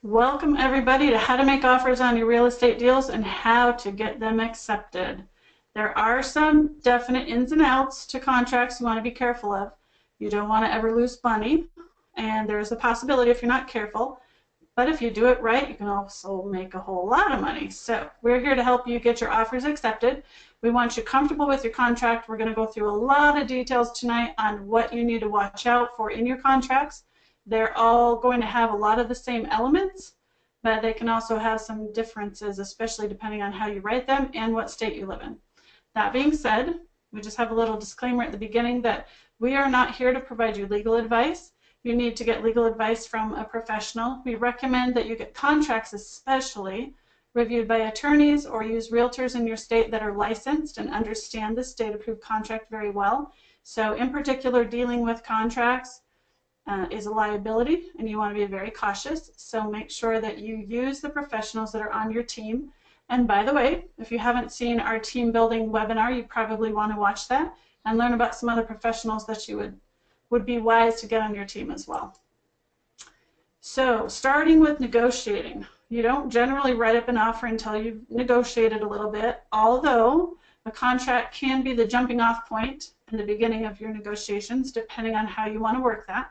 Welcome everybody to how to make offers on your real estate deals and how to get them accepted. There are some definite ins and outs to contracts you want to be careful of. You don't want to ever lose money, and there's a possibility if you're not careful, but if you do it right, you can also make a whole lot of money. So we're here to help you get your offers accepted. We want you comfortable with your contract. We're going to go through a lot of details tonight on what you need to watch out for in your contracts. They're all going to have a lot of the same elements, but they can also have some differences, especially depending on how you write them and what state you live in. That being said, we just have a little disclaimer at the beginning that we are not here to provide you legal advice. You need to get legal advice from a professional. We recommend that you get contracts especially reviewed by attorneys or use realtors in your state that are licensed and understand the state-approved contract very well. So in particular, dealing with contracts is a liability, and you want to be very cautious. So make sure that you use the professionals that are on your team. And by the way, if you haven't seen our team building webinar, you probably want to watch that and learn about some other professionals that you would be wise to get on your team as well. So starting with negotiating. You don't generally write up an offer until you've negotiated a little bit, although a contract can be the jumping off point in the beginning of your negotiations, depending on how you want to work that.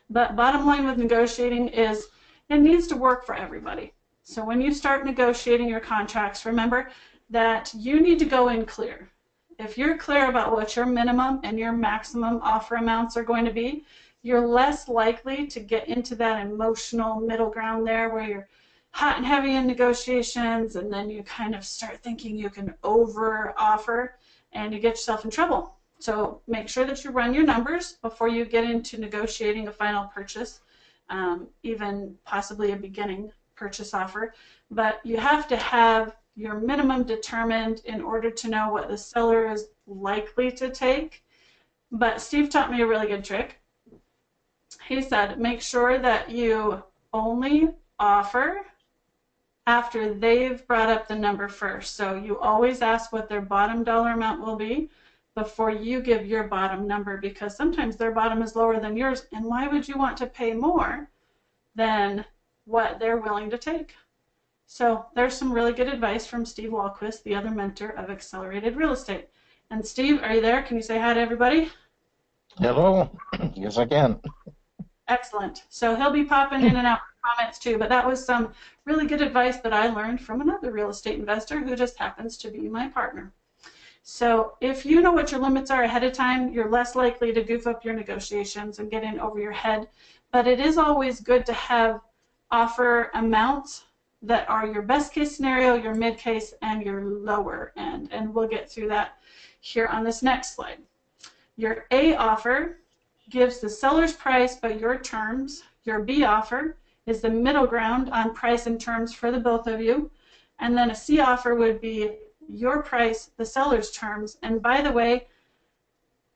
But bottom line with negotiating is it needs to work for everybody. So when you start negotiating your contracts, remember that you need to go in clear. If you're clear about what your minimum and your maximum offer amounts are going to be, you're less likely to get into that emotional middle ground there where you're hot and heavy in negotiations and then you kind of start thinking you can over offer and you get yourself in trouble. So make sure that you run your numbers before you get into negotiating a final purchase, even possibly a beginning purchase offer. But you have to have your minimum determined in order to know what the seller is likely to take. But Steve taught me a really good trick. He said, make sure that you only offer after they've brought up the number first. So you always ask what their bottom dollar amount will be before you give your bottom number, because sometimes their bottom is lower than yours, and why would you want to pay more than what they're willing to take? So there's some really good advice from Steve Walquist, the other mentor of Accelerated Real Estate. And Steve, are you there? Can you say hi to everybody? Hello. Yes, I can. Excellent. So he'll be popping in and out with comments too, but that was some really good advice that I learned from another real estate investor who just happens to be my partner. So if you know what your limits are ahead of time, you're less likely to goof up your negotiations and get in over your head. But it is always good to have offer amounts that are your best case scenario, your mid case, and your lower end. And we'll get through that here on this next slide. Your A offer gives the seller's price but your terms. Your B offer is the middle ground on price and terms for the both of you. And then a C offer would be your price, the seller's terms. And by the way,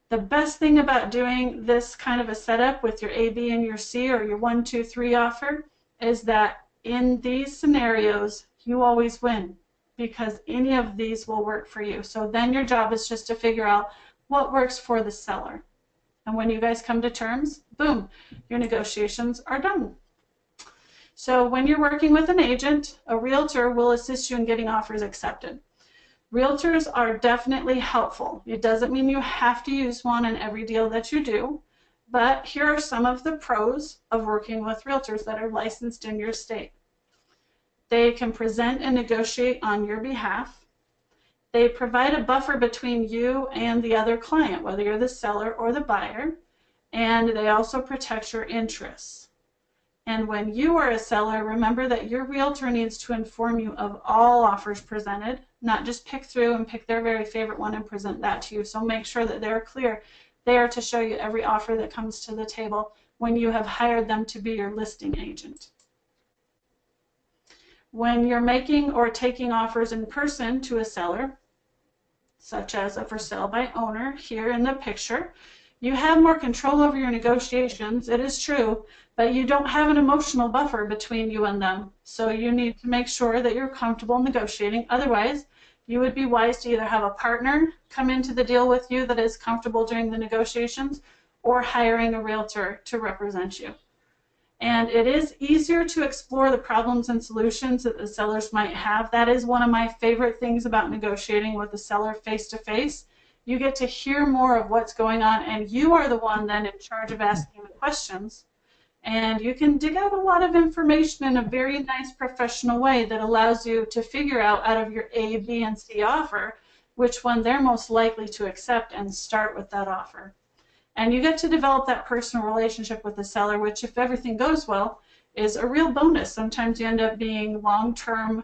the best thing about doing this kind of a setup with your A, B, and your C, or your 1, 2, 3 offer, is that in these scenarios, you always win because any of these will work for you. So then your job is just to figure out what works for the seller. And when you guys come to terms, boom, your negotiations are done. So when you're working with an agent, a realtor will assist you in getting offers accepted. Realtors are definitely helpful. It doesn't mean you have to use one in every deal that you do, but here are some of the pros of working with realtors that are licensed in your state. They can present and negotiate on your behalf. They provide a buffer between you and the other client, whether you're the seller or the buyer, and they also protect your interests. And when you are a seller, remember that your realtor needs to inform you of all offers presented, not just pick through and pick their very favorite one and present that to you. So make sure that they're clear. They are to show you every offer that comes to the table when you have hired them to be your listing agent. When you're making or taking offers in person to a seller, such as a for sale by owner here in the picture, you have more control over your negotiations, it is true, but you don't have an emotional buffer between you and them. So you need to make sure that you're comfortable negotiating. Otherwise, you would be wise to either have a partner come into the deal with you that is comfortable during the negotiations or hiring a realtor to represent you. And it is easier to explore the problems and solutions that the sellers might have. That is one of my favorite things about negotiating with the seller face to face. You get to hear more of what's going on, and you are the one then in charge of asking the questions. And you can dig out a lot of information in a very nice professional way that allows you to figure out of your A, B, and C offer which one they're most likely to accept and start with that offer. And you get to develop that personal relationship with the seller, which, if everything goes well, is a real bonus. Sometimes you end up being long-term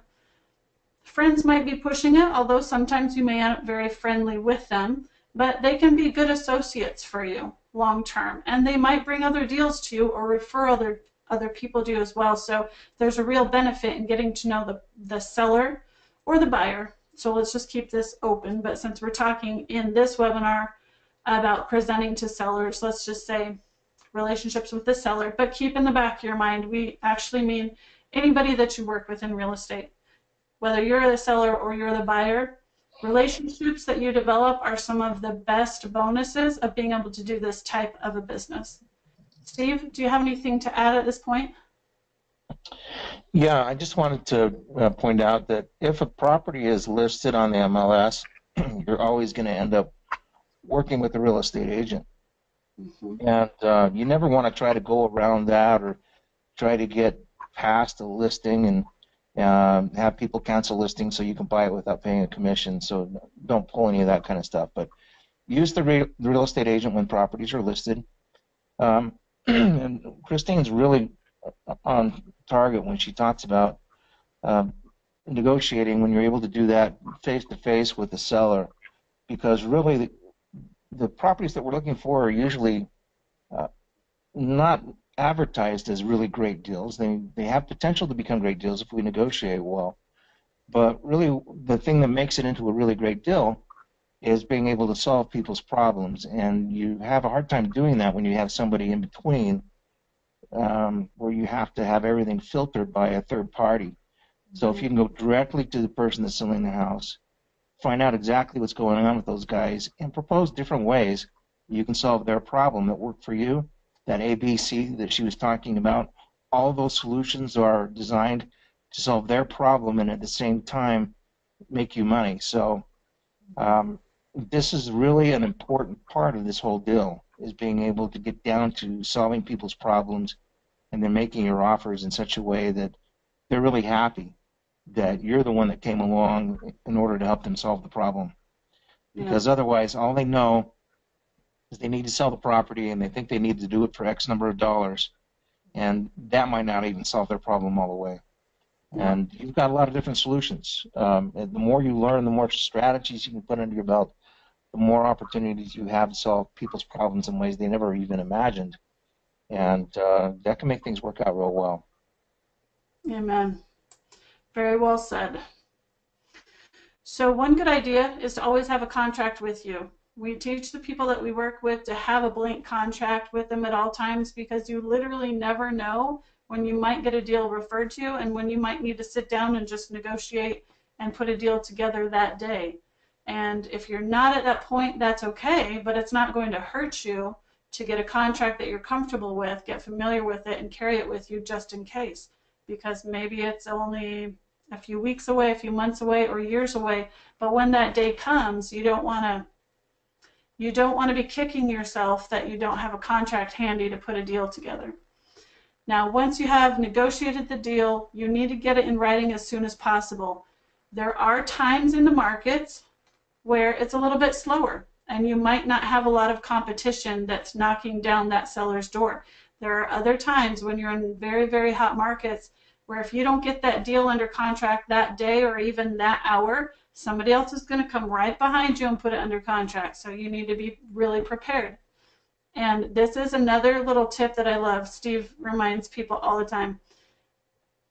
friends, might be pushing it, although sometimes you may end up very friendly with them, but they can be good associates for you long-term, and they might bring other deals to you or refer other people to you as well. So there's a real benefit in getting to know the seller or the buyer. So let's just keep this open, but since we're talking in this webinar about presenting to sellers, let's just say relationships with the seller, but keep in the back of your mind, we actually mean anybody that you work with in real estate. Whether you're the seller or you're the buyer, relationships that you develop are some of the best bonuses of being able to do this type of a business. Steve, do you have anything to add at this point? Yeah, I just wanted to point out that if a property is listed on the MLS, you're always going to end up working with a real estate agent. Mm-hmm. And you never want to try to go around that or try to get past a listing and have people cancel listings so you can buy it without paying a commission. So don't pull any of that kind of stuff. But use the real estate agent when properties are listed. And Christine's really on target when she talks about negotiating when you're able to do that face-to-face with the seller, because really the properties that we're looking for are usually not advertised as really great deals. They have potential to become great deals if we negotiate well. But really the thing that makes it into a really great deal is being able to solve people's problems. And you have a hard time doing that when you have somebody in between where you have to have everything filtered by a third party. So if you can go directly to the person that's selling the house, find out exactly what's going on with those guys, and propose different ways you can solve their problem that work for you. That ABC that she was talking about, all those solutions are designed to solve their problem and at the same time make you money. So this is really an important part of this whole deal, is being able to get down to solving people's problems and then making your offers in such a way that they're really happy that you're the one that came along in order to help them solve the problem. Because otherwise, all they know is they need to sell the property and they think they need to do it for X number of dollars, and that might not even solve their problem all the way. And you've got a lot of different solutions. And the more you learn, the more strategies you can put under your belt, the more opportunities you have to solve people's problems in ways they never even imagined. And that can make things work out real well. Amen. Very well said. So one good idea is to always have a contract with you. We teach the people that we work with to have a blank contract with them at all times, because you literally never know when you might get a deal referred to you and when you might need to sit down and just negotiate and put a deal together that day. And if you're not at that point, that's okay, but it's not going to hurt you to get a contract that you're comfortable with, get familiar with it, and carry it with you just in case. Because maybe it's only a few weeks away, a few months away, or years away, but when that day comes, you don't want to be kicking yourself that you don't have a contract handy to put a deal together. Now, once you have negotiated the deal, you need to get it in writing as soon as possible. There are times in the markets where it's a little bit slower, and you might not have a lot of competition that's knocking down that seller's door. There are other times when you're in very, very hot markets where if you don't get that deal under contract that day or even that hour, somebody else is going to come right behind you and put it under contract. So you need to be really prepared. And this is another little tip that I love. Steve reminds people all the time.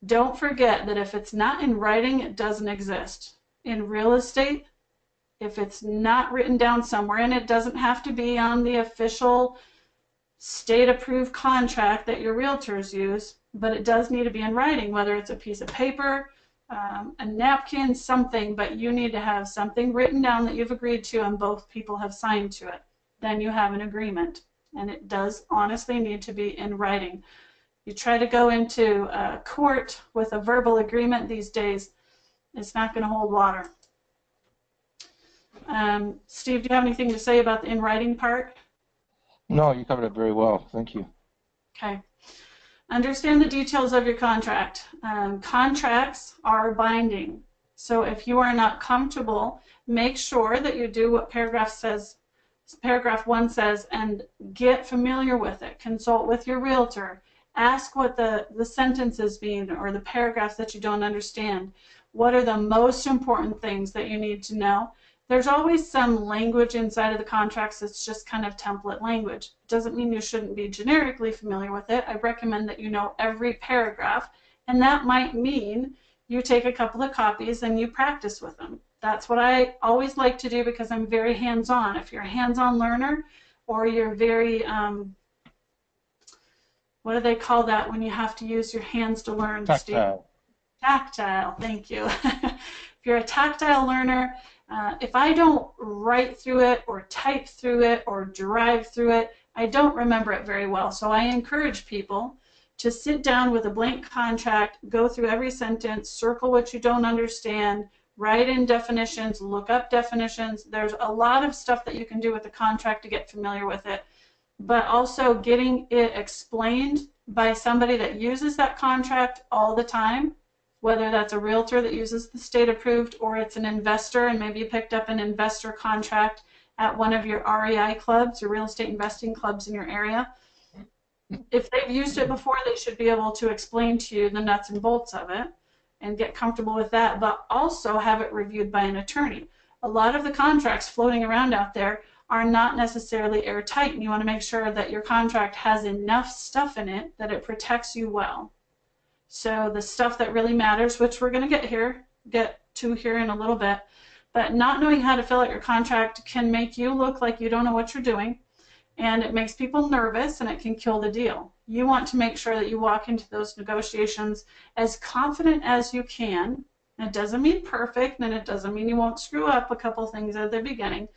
Don't forget that if it's not in writing, it doesn't exist. In real estate, if it's not written down somewhere, and it doesn't have to be on the official state-approved contract that your realtors use, but it does need to be in writing, whether it's a piece of paper, a napkin, something, but you need to have something written down that you've agreed to and both people have signed to it. Then you have an agreement, and it does honestly need to be in writing. You try to go into court with a verbal agreement these days, it's not going to hold water. Steve, do you have anything to say about the in writing part? No, you covered it very well. Thank you. Okay. Understand the details of your contract. Contracts are binding. So if you are not comfortable, make sure that you do what paragraph 1 says, and get familiar with it. Consult with your realtor. Ask what the sentences mean, or the paragraphs that you don't understand. What are the most important things that you need to know? There's always some language inside of the contracts that's just kind of template language. It doesn't mean you shouldn't be generically familiar with it. I recommend that you know every paragraph, and that might mean you take a couple of copies and you practice with them. That's what I always like to do, because I'm very hands-on. If you're a hands-on learner, or you're very, what do they call that when you have to use your hands to learn, Steve? Tactile. Tactile, thank you. If you're a tactile learner, if I don't write through it or type through it or drive through it, I don't remember it very well. So I encourage people to sit down with a blank contract, go through every sentence, circle what you don't understand, write in definitions, look up definitions. There's a lot of stuff that you can do with the contract to get familiar with it, but also getting it explained by somebody that uses that contract all the time, whether that's a realtor that uses the state approved, or it's an investor and maybe you picked up an investor contract at one of your REI clubs or real estate investing clubs in your area. If they've used it before, they should be able to explain to you the nuts and bolts of it and get comfortable with that, but also have it reviewed by an attorney. A lot of the contracts floating around out there are not necessarily airtight, and you want to make sure that your contract has enough stuff in it that it protects you well. So the stuff that really matters, which we're going to get to here in a little bit, but not knowing how to fill out your contract can make you look like you don't know what you're doing, and it makes people nervous, and it can kill the deal. You want to make sure that you walk into those negotiations as confident as you can. It doesn't mean perfect, and it doesn't mean you won't screw up a couple things at the beginning,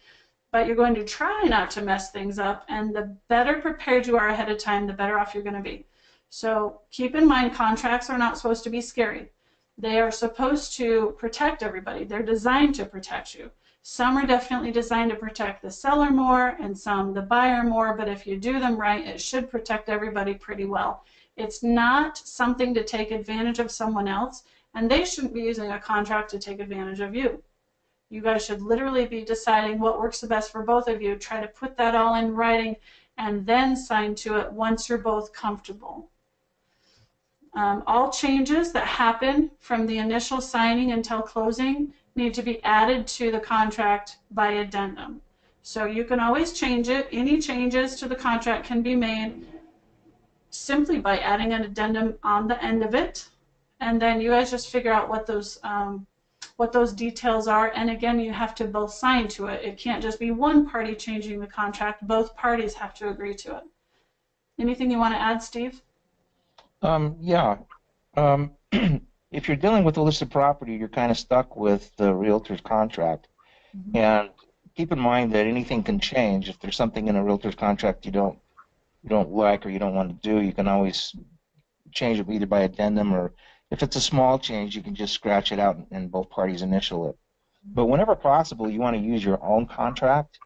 but you're going to try not to mess things up, and the better prepared you are ahead of time, the better off you're going to be. So keep in mind, contracts are not supposed to be scary. They are supposed to protect everybody. They're designed to protect you. Some are definitely designed to protect the seller more, and some the buyer more, but if you do them right, it should protect everybody pretty well. It's not something to take advantage of someone else, and they shouldn't be using a contract to take advantage of you. You guys should literally be deciding what works the best for both of you. Try to put that all in writing and then sign to it once you're both comfortable. All changes that happen from the initial signing until closing need to be added to the contract by addendum. So you can always change it. Any changes to the contract can be made simply by adding an addendum on the end of it, and then you guys just figure out what those details are. And again, you have to both sign to it. It can't just be one party changing the contract. Both parties have to agree to it. Anything you want to add, Steve? Yeah. If you're dealing with a listed property, you're kind of stuck with the realtor's contract. Mm-hmm. And keep in mind that anything can change. If there's something in a realtor's contract you don't like or you don't want to do, you can always change it either by addendum, or if it's a small change, you can just scratch it out and both parties initial it. But whenever possible, you want to use your own contract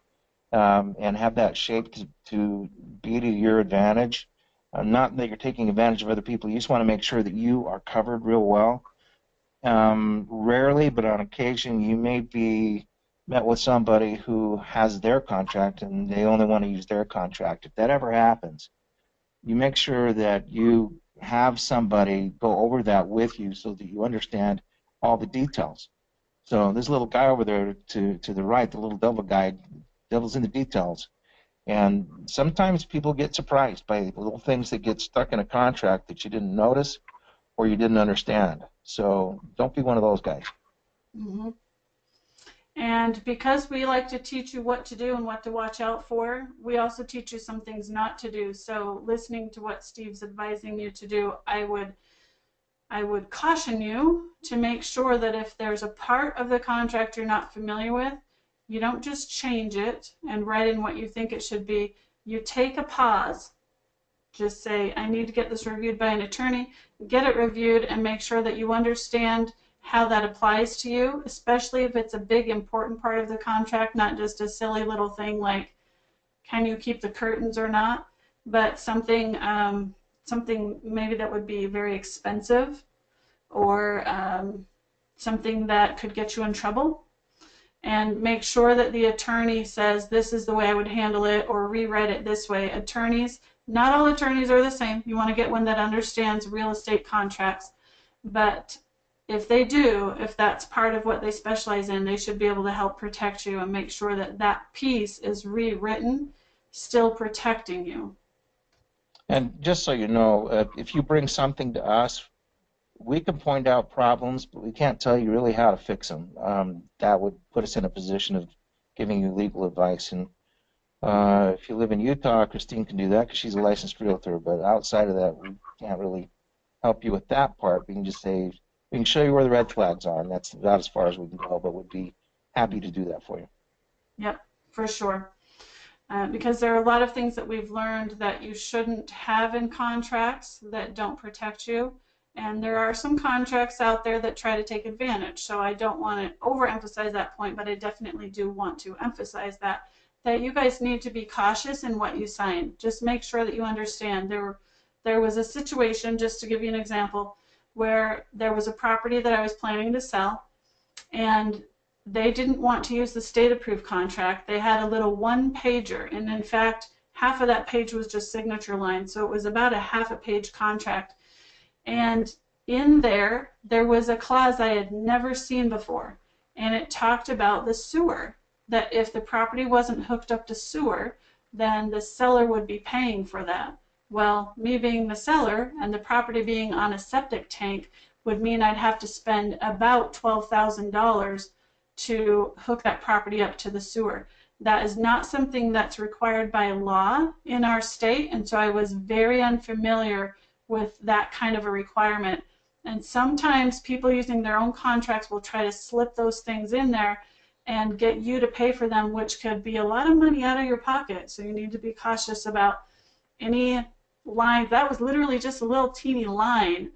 and have that shaped to be to your advantage. Not that you're taking advantage of other people. You just want to make sure that you are covered real well. Rarely, but on occasion, you may be met with somebody who has their contract and they only want to use their contract. If that ever happens, you make sure that you have somebody go over that with you so that you understand all the details. So this little guy over there to the right, the little devil guy, devil's in the details. And sometimes people get surprised by little things that get stuck in a contract that you didn't notice or you didn't understand. So don't be one of those guys. Mm-hmm. And because we like to teach you what to do and what to watch out for, we also teach you some things not to do. So listening to what Steve's advising you to do, I would caution you to make sure that if there's a part of the contract you're not familiar with, you don't just change it and write in what you think it should be. You take a pause Just say, I need to get this reviewed by an attorney, get it reviewed, and make sure that you understand how that applies to you, especially if it's a big important part of the contract, not just a silly little thing like, can you keep the curtains or not, but something maybe that would be very expensive, or something that could get you in trouble. And make sure that the attorney says, this is the way I would handle it, or rewrite it this way. Attorneys, not all attorneys are the same. You want to get one that understands real estate contracts. But if they do, if that's part of what they specialize in, they should be able to help protect you and make sure that that piece is rewritten, still protecting you. And just so you know, if you bring something to us, we can point out problems, but we can't tell you really how to fix them. That would put us in a position of giving you legal advice. And if you live in Utah, Christine can do that because she's a licensed realtor. But outside of that, we can't really help you with that part. We can just say, we can show you where the red flags are, and that's about as far as we can go, but we'd be happy to do that for you. Yep, for sure. Because there are a lot of things that we've learned that you shouldn't have in contracts that don't protect you. And there are some contracts out there that try to take advantage. So I don't want to overemphasize that point, but I definitely do want to emphasize that you guys need to be cautious in what you sign. Just make sure that you understand. There was a situation, just to give you an example, where there was a property that I was planning to sell, and they didn't want to use the state-approved contract. They had a little one-pager, and in fact, half of that page was just signature lines. So it was about a half a page contract. And in there was a clause I had never seen before, and it talked about the sewer, that if the property wasn't hooked up to sewer, then the seller would be paying for that. Well, me being the seller and the property being on a septic tank would mean I'd have to spend about $12,000 to hook that property up to the sewer. That is not something that's required by law in our state, and so I was very unfamiliar with that kind of a requirement. And sometimes people using their own contracts will try to slip those things in there and get you to pay for them, which could be a lot of money out of your pocket. So you need to be cautious about any line. That was literally just a little teeny line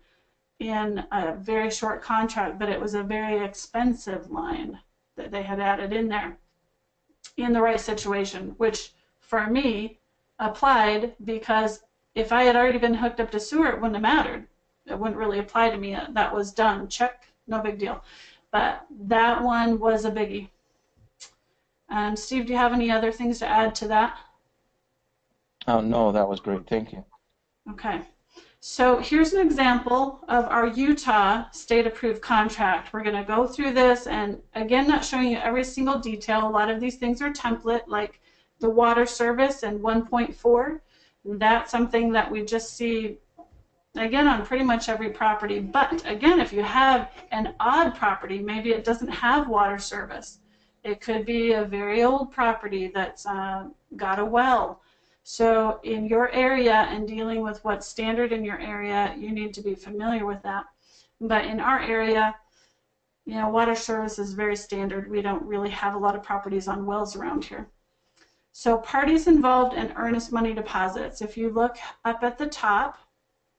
in a very short contract, but it was a very expensive line that they had added in there in the right situation, which for me applied, because if I had already been hooked up to sewer, it wouldn't have mattered. It wouldn't really apply to me. That was done. Check. No big deal. But that one was a biggie. Steve, do you have any other things to add to that? Oh, no, that was great. Thank you. Okay. So here's an example of our Utah state-approved contract. We're going to go through this, and again, not showing you every single detail. A lot of these things are template, like the water service and 1.4. That's something that we just see, again, on pretty much every property. But again, if you have an odd property, maybe it doesn't have water service. It could be a very old property that's got a well. So in your area and dealing with what's standard in your area, you need to be familiar with that. But in our area, water service is very standard. We don't really have a lot of properties on wells around here. So parties involved in earnest money deposits. If you look up at the top,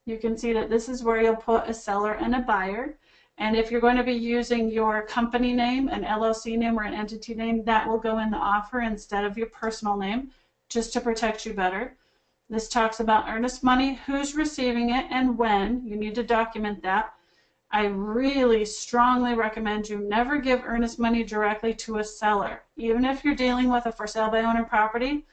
you can see that this is where you'll put a seller and a buyer. And if you're going to be using your company name, an LLC name, or an entity name, that will go in the offer instead of your personal name, just to protect you better. This talks about earnest money, who's receiving it, and when. You need to document that. I really strongly recommend you never give earnest money directly to a seller. Even if you're dealing with a for sale by owner property,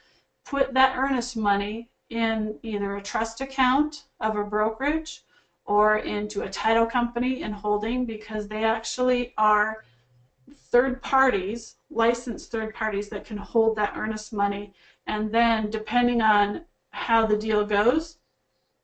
put that earnest money in either a trust account of a brokerage or into a title company and holding, because they actually are third parties, licensed third parties, that can hold that earnest money. And then depending on how the deal goes,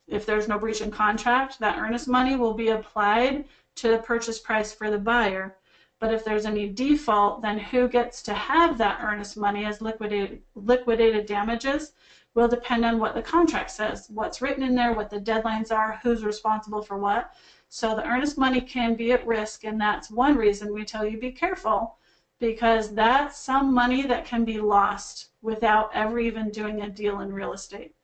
if there's no breach in contract, that earnest money will be applied to the purchase price for the buyer. But if there's any default, then who gets to have that earnest money as liquidated damages will depend on what the contract says, what's written in there, what the deadlines are, who's responsible for what. So the earnest money can be at risk, and that's one reason we tell you be careful, because that's some money that can be lost without ever even doing a deal in real estate.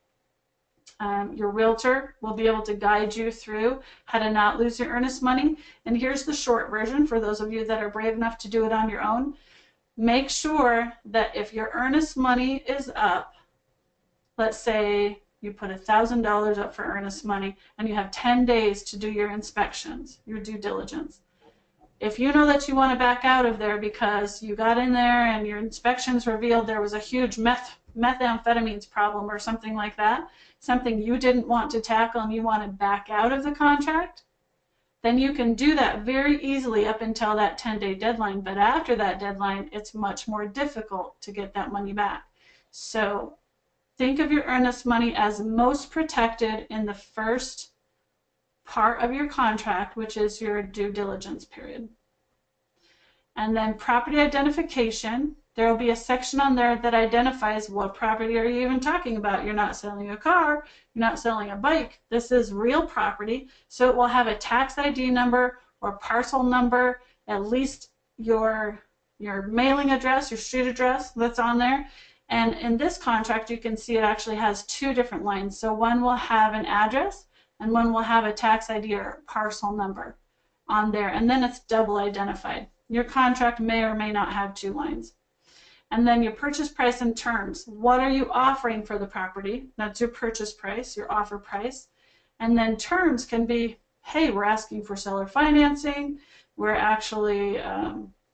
Your realtor will be able to guide you through how to not lose your earnest money. And here's the short version for those of you that are brave enough to do it on your own. Make sure that if your earnest money is up, let's say you put $1,000 up for earnest money and you have 10 days to do your inspections, your due diligence. If you know that you want to back out of there because you got in there and your inspections revealed there was a huge methamphetamines problem or something like that, something you didn't want to tackle and you want to back out of the contract, then you can do that very easily up until that 10-day deadline. But after that deadline, it's much more difficult to get that money back. So think of your earnest money as most protected in the first part of your contract, which is your due diligence period. And then property identification, there will be a section on there that identifies what property are you even talking about. You're not selling a car, you're not selling a bike. This is real property, so it will have a tax ID number or parcel number, at least your mailing address, your street address that's on there. And in this contract, you can see it actually has two different lines. So one will have an address and one will have a tax ID or parcel number on there, and then it's double identified. Your contract may or may not have two lines. And then your purchase price and terms. What are you offering for the property? That's your purchase price, your offer price. And then terms can be, hey, we're asking for seller financing. We're actually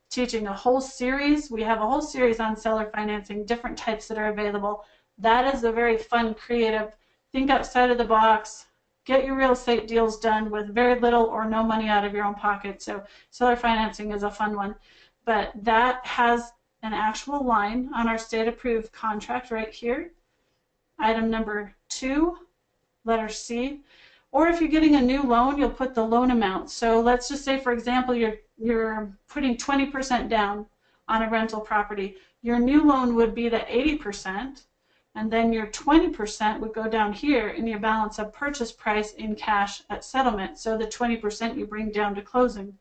teaching a whole series. We have a whole series on seller financing, different types that are available. That is a very fun, creative, think outside of the box, get your real estate deals done with very little or no money out of your own pocket. So seller financing is a fun one. But that has an actual line on our state approved contract right here. Item number 2, letter C. Or if you're getting a new loan, you'll put the loan amount. So let's just say, for example, you're putting 20% down on a rental property. Your new loan would be the 80%, and then your 20% would go down here in your balance of purchase price in cash at settlement. So the 20% you bring down to closing.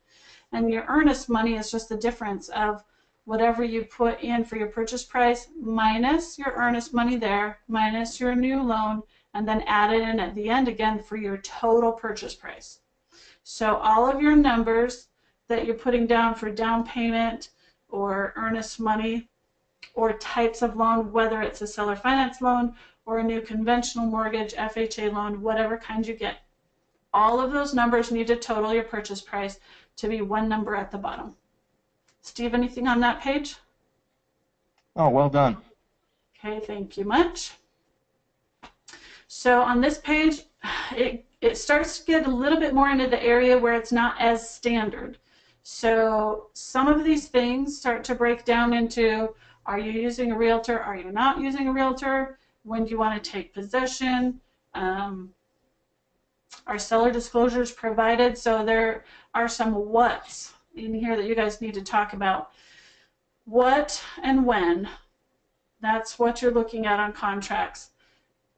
And your earnest money is just the difference of whatever you put in for your purchase price minus your earnest money there, minus your new loan, and then add it in at the end again for your total purchase price. So all of your numbers that you're putting down for down payment or earnest money or types of loan, whether it's a seller finance loan or a new conventional mortgage, FHA loan, whatever kind you get, all of those numbers need to total your purchase price to be one number at the bottom. Steve, anything on that page? Oh, well done. Okay, thank you much. So on this page, it starts to get a little bit more into the area where it's not as standard. So some of these things start to break down into, are you using a realtor? Are you not using a realtor? When do you want to take possession? Are seller disclosures provided? So there are some whats in here that you guys need to talk about. What and when? That's what you're looking at on contracts.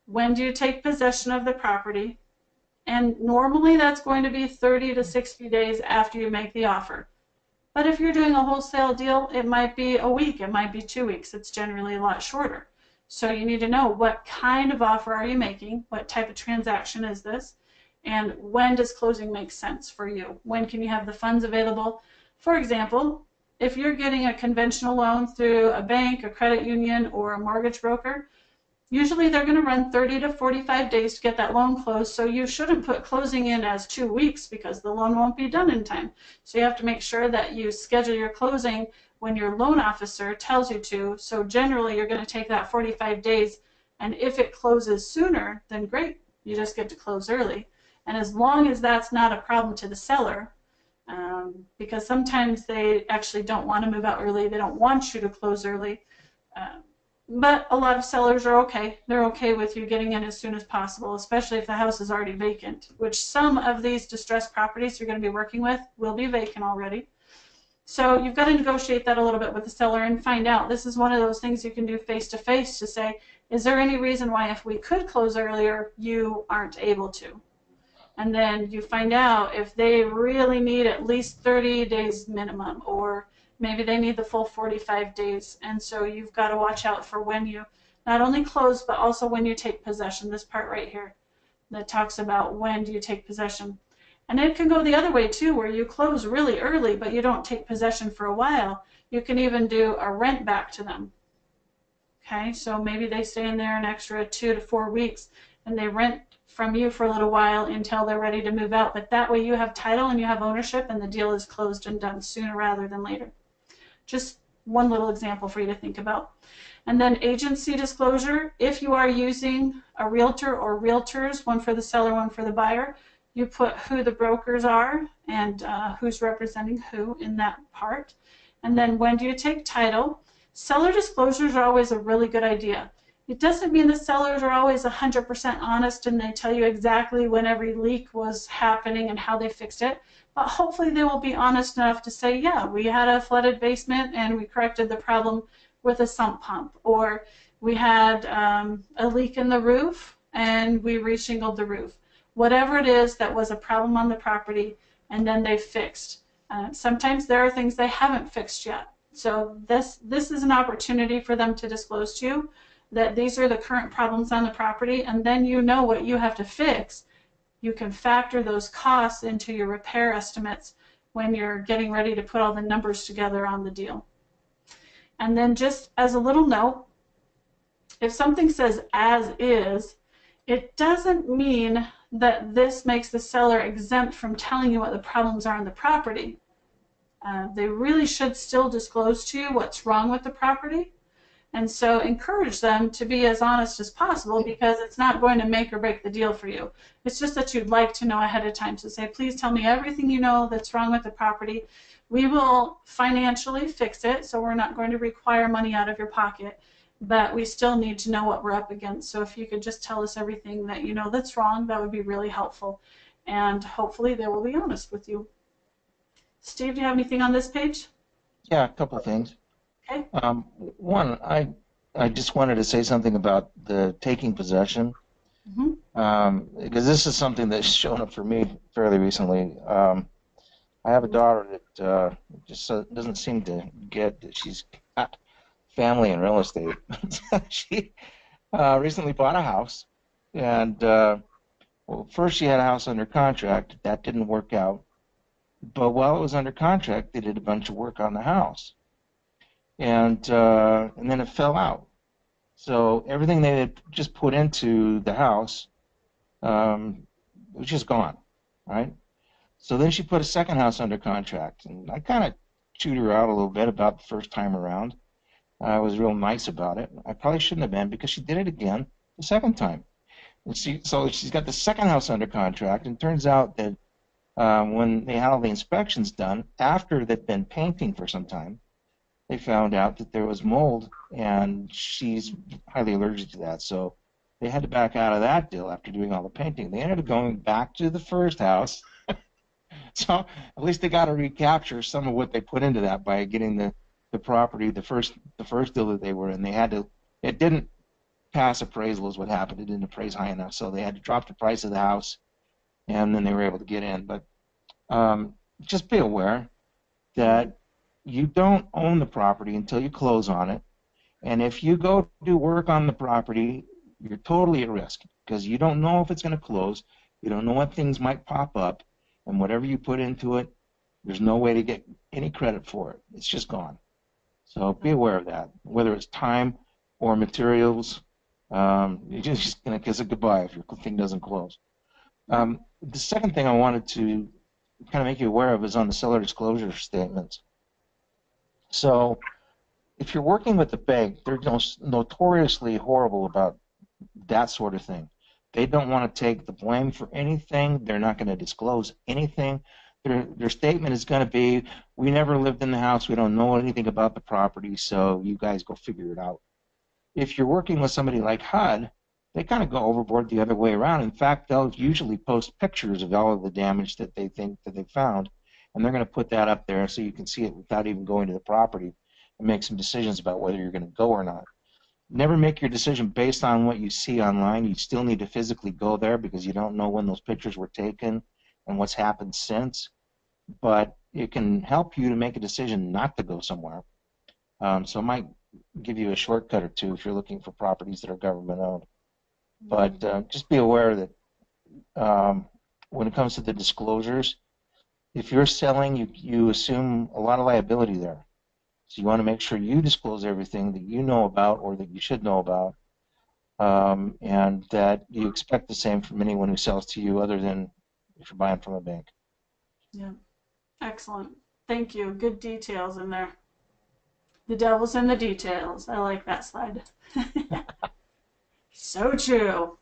When do you take possession of the property? And normally that's going to be 30 to 60 days after you make the offer. But if you're doing a wholesale deal, it might be a week, it might be 2 weeks. It's generally a lot shorter. So you need to know what kind of offer are you making, what type of transaction is this, and when does closing make sense for you? When can you have the funds available? For example, if you're getting a conventional loan through a bank, a credit union, or a mortgage broker, usually they're going to run 30 to 45 days to get that loan closed, so you shouldn't put closing in as 2 weeks because the loan won't be done in time. So you have to make sure that you schedule your closing when your loan officer tells you to. So generally you're going to take that 45 days, and if it closes sooner, then great, you just get to close early. And as long as that's not a problem to the seller, because sometimes they actually don't want to move out early, they don't want you to close early, but a lot of sellers are okay. They're okay with you getting in as soon as possible, especially if the house is already vacant, which some of these distressed properties you're going to be working with will be vacant already. So you've got to negotiate that a little bit with the seller and find out. This is one of those things you can do face-to-face to say, is there any reason why if we could close earlier, you aren't able to? And then you find out if they really need at least 30 days minimum, or maybe they need the full 45 days. And so you've got to watch out for when you Not only close, but also when you take possession. This part right here that talks about when do you take possession. And it can go the other way too, where you close really early, but you don't take possession for a while. You can even do a rent back to them. Okay, so maybe they stay in there an extra 2 to 4 weeks and they rent from you for a little while until they're ready to move out. But that way you have title and you have ownership and the deal is closed and done sooner rather than later. Just one little example for you to think about. And then agency disclosure, if you are using a realtor or realtors, one for the seller, one for the buyer, you put who the brokers are and who's representing who in that part. And then when do you take title? Seller disclosures are always a really good idea. It doesn't mean the sellers are always 100% honest and they tell you exactly when every leak was happening and how they fixed it, but hopefully they will be honest enough to say, yeah, we had a flooded basement and we corrected the problem with a sump pump, or we had a leak in the roof and we reshingled the roof. Whatever it is that was a problem on the property and then they fixed. Sometimes there are things they haven't fixed yet. So this is an opportunity for them to disclose to you that these are the current problems on the property, and then you know what you have to fix. You can factor those costs into your repair estimates when you're getting ready to put all the numbers together on the deal. And then just as a little note, if something says as is, it doesn't mean that this makes the seller exempt from telling you what the problems are on the property. They really should still disclose to you what's wrong with the property. And so encourage them to be as honest as possible, because it's not going to make or break the deal for you. It's just that you'd like to know ahead of time. So say, please tell me everything you know that's wrong with the property. We will financially fix it, so we're not going to require money out of your pocket, but we still need to know what we're up against. So if you could just tell us everything that you know that's wrong, that would be really helpful. And hopefully they will be honest with you. Steve, do you have anything on this page? Yeah, a couple of things. Okay. One, I just wanted to say something about the taking possession, because this is something that's shown up for me fairly recently. I have a daughter that just doesn't seem to get that she's got family in real estate. She recently bought a house, and well, first she had a house under contract. That didn't work out. But while it was under contract, they did a bunch of work on the house, and then it fell out. So everything they had just put into the house was just gone, right? So then she put a second house under contract, and I kind of chewed her out a little bit about the first time around. I was real nice about it. I probably shouldn't have been, because she did it again the second time. And so she's got the second house under contract, and it turns out that when they had all the inspections done, after they'd been painting for some time, they found out that there was mold, and she's highly allergic to that. So they had to back out of that deal after doing all the painting. They ended up going back to the first house. So at least they got to recapture some of what they put into that by getting the property, the first deal that they were in. They had to. It didn't pass appraisal is what happened. It didn't appraise high enough, so they had to drop the price of the house, and then they were able to get in. But just be aware that you don't own the property until you close on it, and if you go do work on the property, you're totally at risk, because you don't know if it's going to close. You don't know what things might pop up, and whatever you put into it, there's no way to get any credit for it. It's just gone. So be aware of that. Whether it's time or materials, you're just going to kiss it goodbye if your thing doesn't close. The second thing I wanted to kind of make you aware of is on the seller disclosure statements. So if you're working with the bank, they're notoriously horrible about that sort of thing. They don't want to take the blame for anything. They're not going to disclose anything. Their statement is going to be, we never lived in the house. We don't know anything about the property, so you guys go figure it out. If you're working with somebody like HUD, they kind of go overboard the other way around. In fact, they'll usually post pictures of all of the damage that they think that they found, and they're going to put that up there so you can see it without even going to the property and make some decisions about whether you're going to go or not. Never make your decision based on what you see online. You still need to physically go there, because you don't know when those pictures were taken and what's happened since. But it can help you to make a decision not to go somewhere. So give you a shortcut or two if you're looking for properties that are government owned. But just be aware that when it comes to the disclosures, if you're selling, you assume a lot of liability there. So you want to make sure you disclose everything that you know about or that you should know about, and that you expect the same from anyone who sells to you other than if you're buying from a bank. Yeah, excellent. Thank you. Good details in there. The devil's in the details. I like that slide. So true.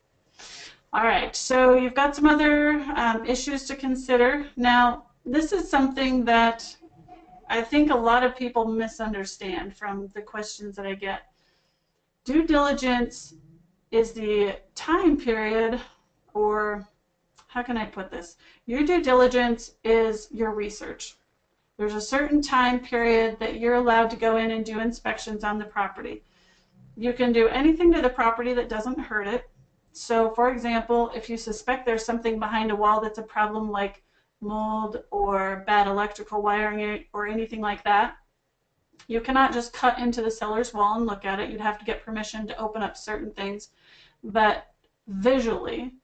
All right, so you've got some other issues to consider. Now, this is something that I think a lot of people misunderstand from the questions that I get. Due diligence is the time period, or how can I put this? Your due diligence is your research. There's a certain time period that you're allowed to go in and do inspections on the property. You can do anything to the property that doesn't hurt it. So, for example, if you suspect there's something behind a wall that's a problem, like mold or bad electrical wiring or anything like that, you cannot just cut into the cellar's wall and look at it. You'd have to get permission to open up certain things. But visually,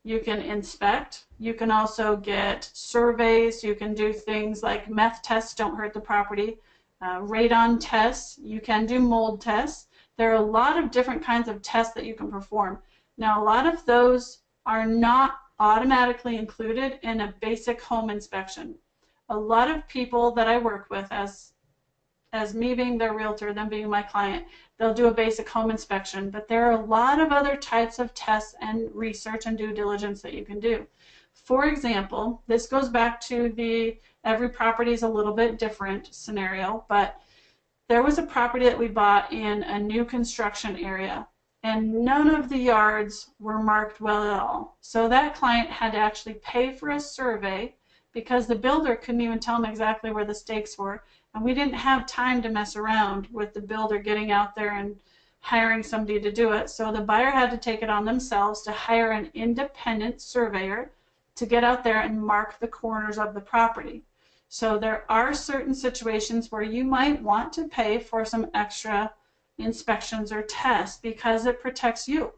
you can inspect. You can also get surveys. You can do things like meth tests don't hurt the property, radon tests. You can do mold tests. There are a lot of different kinds of tests that you can perform. Now, a lot of those are not automatically included in a basic home inspection. A lot of people that I work with, as me being their realtor, them being my client, they'll do a basic home inspection, but there are a lot of other types of tests and research and due diligence that you can do. For example, this goes back to the every property is a little bit different scenario, but there was a property that we bought in a new construction area, and none of the yards were marked well at all. So that client had to actually pay for a survey because the builder couldn't even tell them exactly where the stakes were. And we didn't have time to mess around with the builder getting out there and hiring somebody to do it. So the buyer had to take it on themselves to hire an independent surveyor to get out there and mark the corners of the property. So there are certain situations where you might want to pay for some extra inspections or tests because it protects you.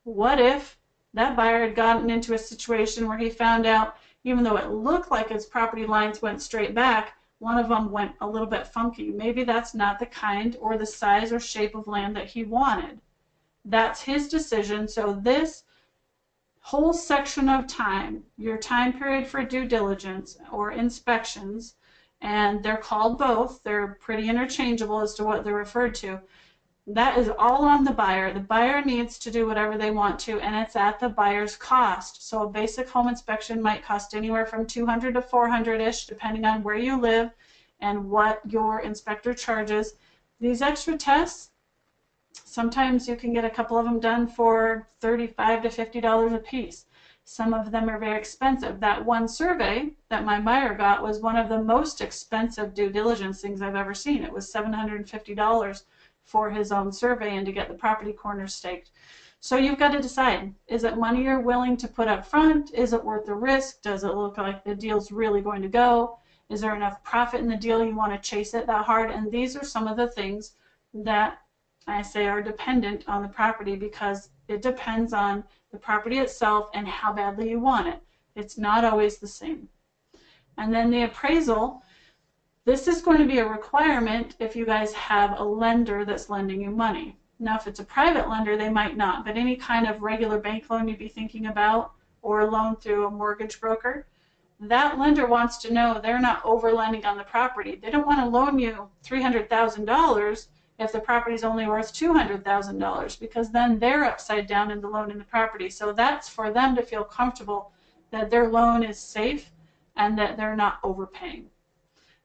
What if that buyer had gotten into a situation where he found out, even though it looked like his property lines went straight back, one of them went a little bit funky. Maybe that's not the kind or the size or shape of land that he wanted. That's his decision. So this whole section of time, your time period for due diligence or inspections, and they're called both, they're pretty interchangeable as to what they're referred to, that is all on the buyer. The buyer needs to do whatever they want to, and it's at the buyer's cost. So a basic home inspection might cost anywhere from $200 to $400-ish, depending on where you live and what your inspector charges. These extra tests, sometimes you can get a couple of them done for $35 to $50 a piece. Some of them are very expensive. That one survey that my buyer got was one of the most expensive due diligence things I've ever seen. It was $750 for his own survey and to get the property corners staked. So you've got to decide, is it money you're willing to put up front? Is it worth the risk? Does it look like the deal's really going to go? Is there enough profit in the deal you want to chase it that hard? And these are some of the things that I say are dependent on the property, because it depends on the property itself and how badly you want it. It's not always the same. And then the appraisal, this is going to be a requirement if you guys have a lender that's lending you money. Now, if it's a private lender, they might not, but any kind of regular bank loan you'd be thinking about, or a loan through a mortgage broker, that lender wants to know they're not over-lending on the property. They don't want to loan you $300,000 if the property is only worth $200,000, because then they're upside down in the loan in the property. So that's for them to feel comfortable that their loan is safe and that they're not overpaying.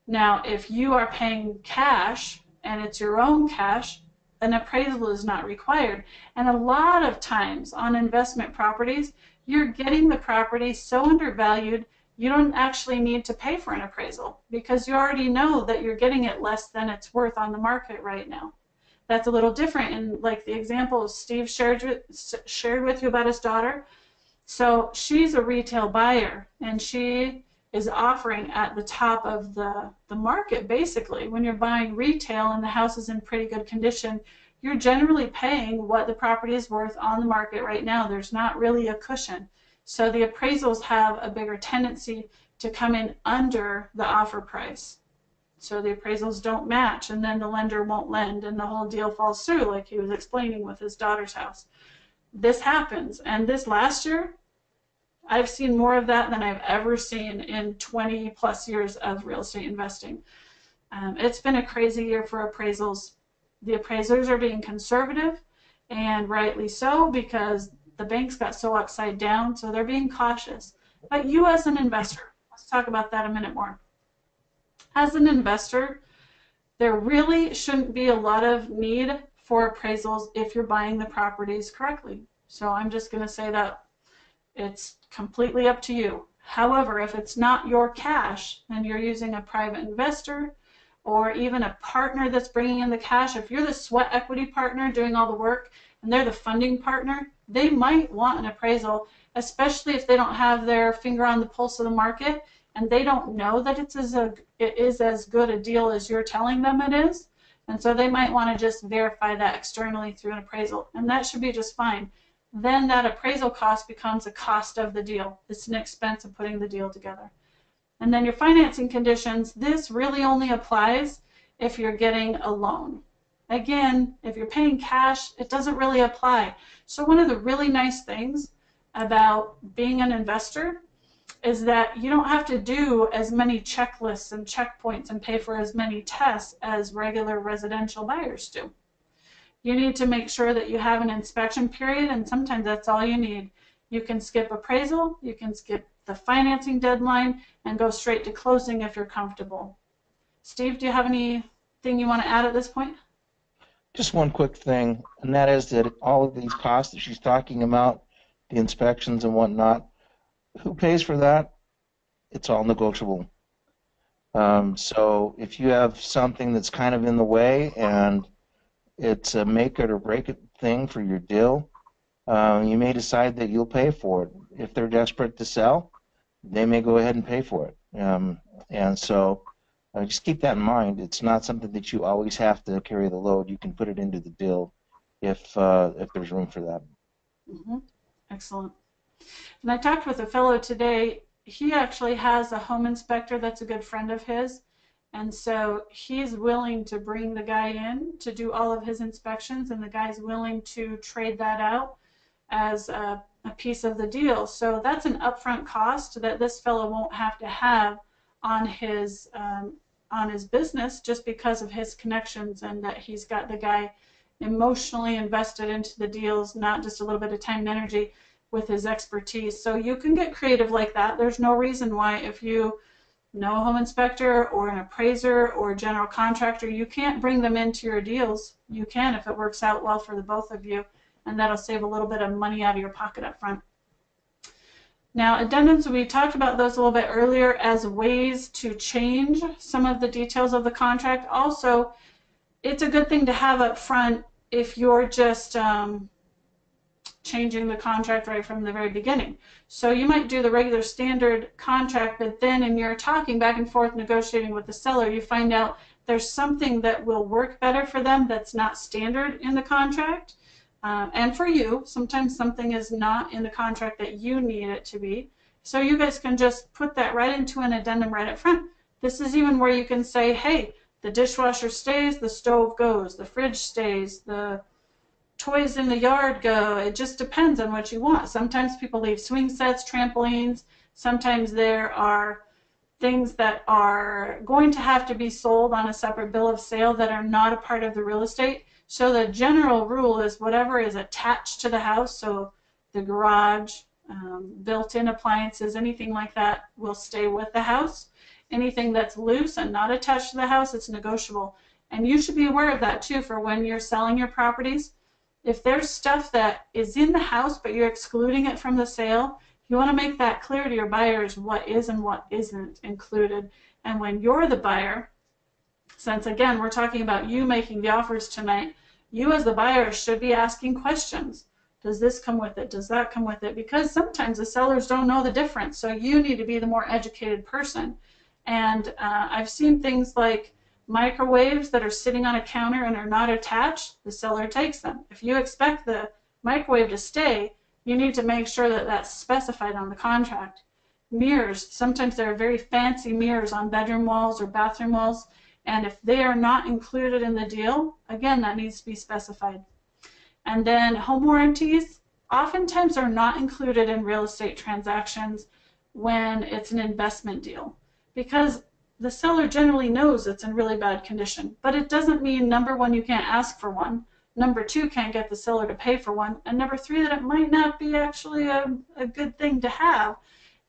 Now, if you are paying cash and it's your own cash, an appraisal is not required. And a lot of times on investment properties, you're getting the property so undervalued, you don't actually need to pay for an appraisal because you already know that you're getting it less than it's worth on the market right now. That's a little different in like the example Steve shared with you about his daughter. So she's a retail buyer and she is offering at the top of the market. Basically, when you're buying retail and the house is in pretty good condition, you're generally paying what the property is worth on the market right now. There's not really a cushion. So the appraisals have a bigger tendency to come in under the offer price. So the appraisals don't match, and then the lender won't lend, and the whole deal falls through, like he was explaining with his daughter's house. This happens, and this last year, I've seen more of that than I've ever seen in 20 plus years of real estate investing. It's been a crazy year for appraisals. The appraisers are being conservative, and rightly so, because the banks got so upside down, so they're being cautious. But you as an investor, let's talk about that a minute more. As an investor, there really shouldn't be a lot of need for appraisals if you're buying the properties correctly. So I'm just going to say that it's completely up to you. However, if it's not your cash and you're using a private investor or even a partner that's bringing in the cash, if you're the sweat equity partner doing all the work and they're the funding partner, they might want an appraisal, especially if they don't have their finger on the pulse of the market and they don't know that it is as good a deal as you're telling them it is. And so they might want to just verify that externally through an appraisal, and that should be just fine. Then that appraisal cost becomes a cost of the deal. It's an expense of putting the deal together. And then your financing conditions, this really only applies if you're getting a loan. Again, if you're paying cash, it doesn't really apply. So one of the really nice things about being an investor is that you don't have to do as many checklists and checkpoints and pay for as many tests as regular residential buyers do. You need to make sure that you have an inspection period, and sometimes that's all you need. You can skip appraisal, you can skip the financing deadline, and go straight to closing if you're comfortable. Steve, do you have anything you want to add at this point? Just one quick thing, and that is that all of these costs that she's talking about, the inspections and whatnot, who pays for that? It's all negotiable. So if you have something that's kind of in the way and it's a make it or break it thing for your deal, you may decide that you'll pay for it. If they're desperate to sell, they may go ahead and pay for it. And so just keep that in mind. It's not something that you always have to carry the load. You can put it into the deal if there's room for that. Mm-hmm. Excellent. And I talked with a fellow today. He actually has a home inspector that's a good friend of his. And so he's willing to bring the guy in to do all of his inspections, and the guy's willing to trade that out as a piece of the deal. So that's an upfront cost that this fellow won't have to have on his business, just because of his connections and that he's got the guy emotionally invested into the deals, not just a little bit of time and energy, with his expertise. So you can get creative like that. There's no reason why, if you know a home inspector or an appraiser or a general contractor, you can't bring them into your deals. You can if it works out well for the both of you, and that'll save a little bit of money out of your pocket up front. Now, addendums, we talked about those a little bit earlier as ways to change some of the details of the contract. Also, it's a good thing to have up front if you're just changing the contract right from the very beginning. So you might do the regular standard contract, but then in your talking back and forth negotiating with the seller, you find out there's something that will work better for them that's not standard in the contract. And for you, sometimes something is not in the contract that you need it to be. So you guys can just put that right into an addendum right up front. This is even where you can say, hey, the dishwasher stays, the stove goes, the fridge stays, the toys in the yard go. It just depends on what you want. Sometimes people leave swing sets, trampolines. Sometimes there are things that are going to have to be sold on a separate bill of sale that are not a part of the real estate. So the general rule is whatever is attached to the house, so the garage, built-in appliances, anything like that will stay with the house. Anything that's loose and not attached to the house, it's negotiable. And you should be aware of that too for when you're selling your properties. If there's stuff that is in the house but you're excluding it from the sale, you want to make that clear to your buyers what is and what isn't included. And when you're the buyer, since again we're talking about you making the offers tonight, you as the buyer should be asking questions. Does this come with it? Does that come with it? Because sometimes the sellers don't know the difference. So you need to be the more educated person. And I've seen things like microwaves that are sitting on a counter and are not attached. The seller takes them. If you expect the microwave to stay, you need to make sure that that's specified on the contract. Mirrors, sometimes there are very fancy mirrors on bedroom walls or bathroom walls, and if they are not included in the deal, again, that needs to be specified. And then home warranties oftentimes are not included in real estate transactions when it's an investment deal, because the seller generally knows it's in really bad condition. But it doesn't mean, number one, you can't ask for one, number two, can't get the seller to pay for one, and number three, that it might not be actually a good thing to have.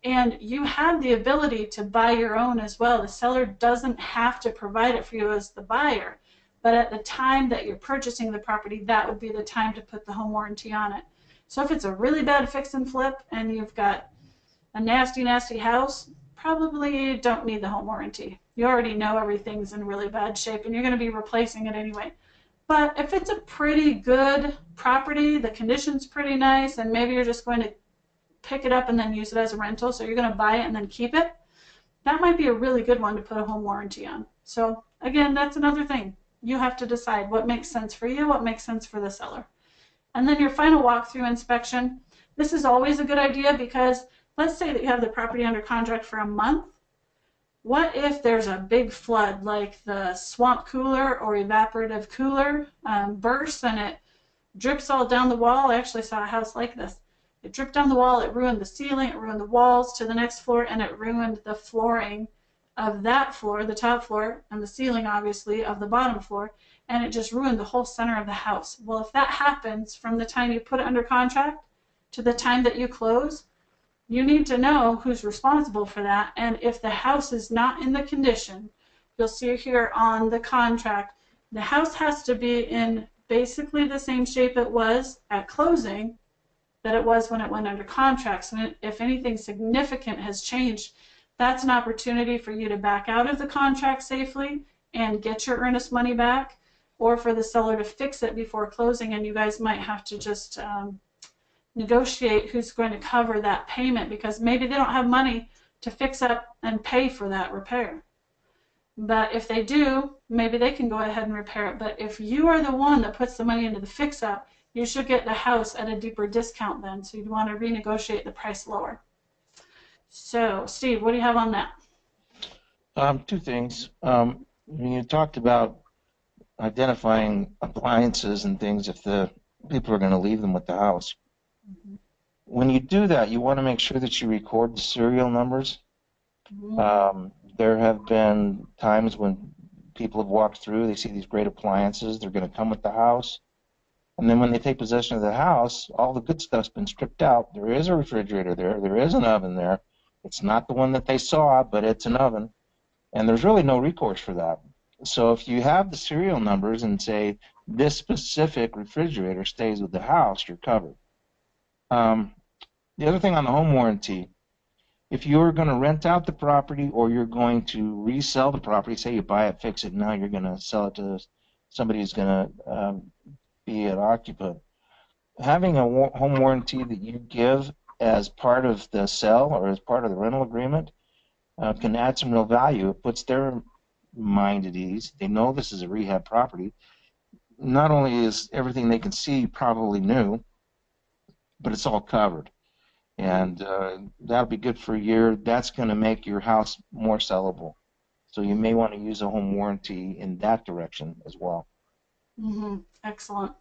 And you have the ability to buy your own as well. The seller doesn't have to provide it for you as the buyer, but at the time that you're purchasing the property, that would be the time to put the home warranty on it. So if it's a really bad fix and flip and you've got a nasty, nasty house, probably don't need the home warranty. You already know everything's in really bad shape and you're going to be replacing it anyway. But if it's a pretty good property, the condition's pretty nice, and maybe you're just going to pick it up and then use it as a rental, so you're going to buy it and then keep it, that might be a really good one to put a home warranty on. So again, that's another thing. You have to decide what makes sense for you, what makes sense for the seller. And then your final walkthrough inspection. This is always a good idea because let's say that you have the property under contract for a month. What if there's a big flood, like the swamp cooler or evaporative cooler bursts and it drips all down the wall? I actually saw a house like this. It dripped down the wall, it ruined the ceiling, it ruined the walls to the next floor, and it ruined the flooring of that floor, the top floor, and the ceiling, obviously, of the bottom floor, and it just ruined the whole center of the house. Well, if that happens from the time you put it under contract to the time that you close, you need to know who's responsible for that, and if the house is not in the condition, you'll see here on the contract, the house has to be in basically the same shape it was at closing that it was when it went under contract. So if anything significant has changed, that's an opportunity for you to back out of the contract safely and get your earnest money back, or for the seller to fix it before closing, and you guys might have to just negotiate who's going to cover that payment, because maybe they don't have money to fix up and pay for that repair. But if they do, maybe they can go ahead and repair it. But if you are the one that puts the money into the fix-up, you should get the house at a deeper discount then, so you'd want to renegotiate the price lower. So, Steve, what do you have on that? Two things. You talked about identifying appliances and things if the people are going to leave them with the house. Mm-hmm. When you do that, you want to make sure that you record the serial numbers. Mm-hmm. There have been times when people have walked through, they see these great appliances, they're going to come with the house. And then when they take possession of the house, all the good stuff's been stripped out. There is a refrigerator there. There is an oven there. It's not the one that they saw, but it's an oven. And there's really no recourse for that. So if you have the serial numbers and say this specific refrigerator stays with the house, you're covered. The other thing on the home warranty, if you're going to rent out the property or you're going to resell the property, say you buy it, fix it, now you're going to sell it to somebody who's going to be an occupant. Having a home warranty that you give as part of the sale or as part of the rental agreement can add some real value. It puts their mind at ease. They know this is a rehab property. Not only is everything they can see probably new, but it's all covered. And that'll be good for a year. That's going to make your house more sellable. So you may want to use a home warranty in that direction as well. Mm-hmm. Excellent.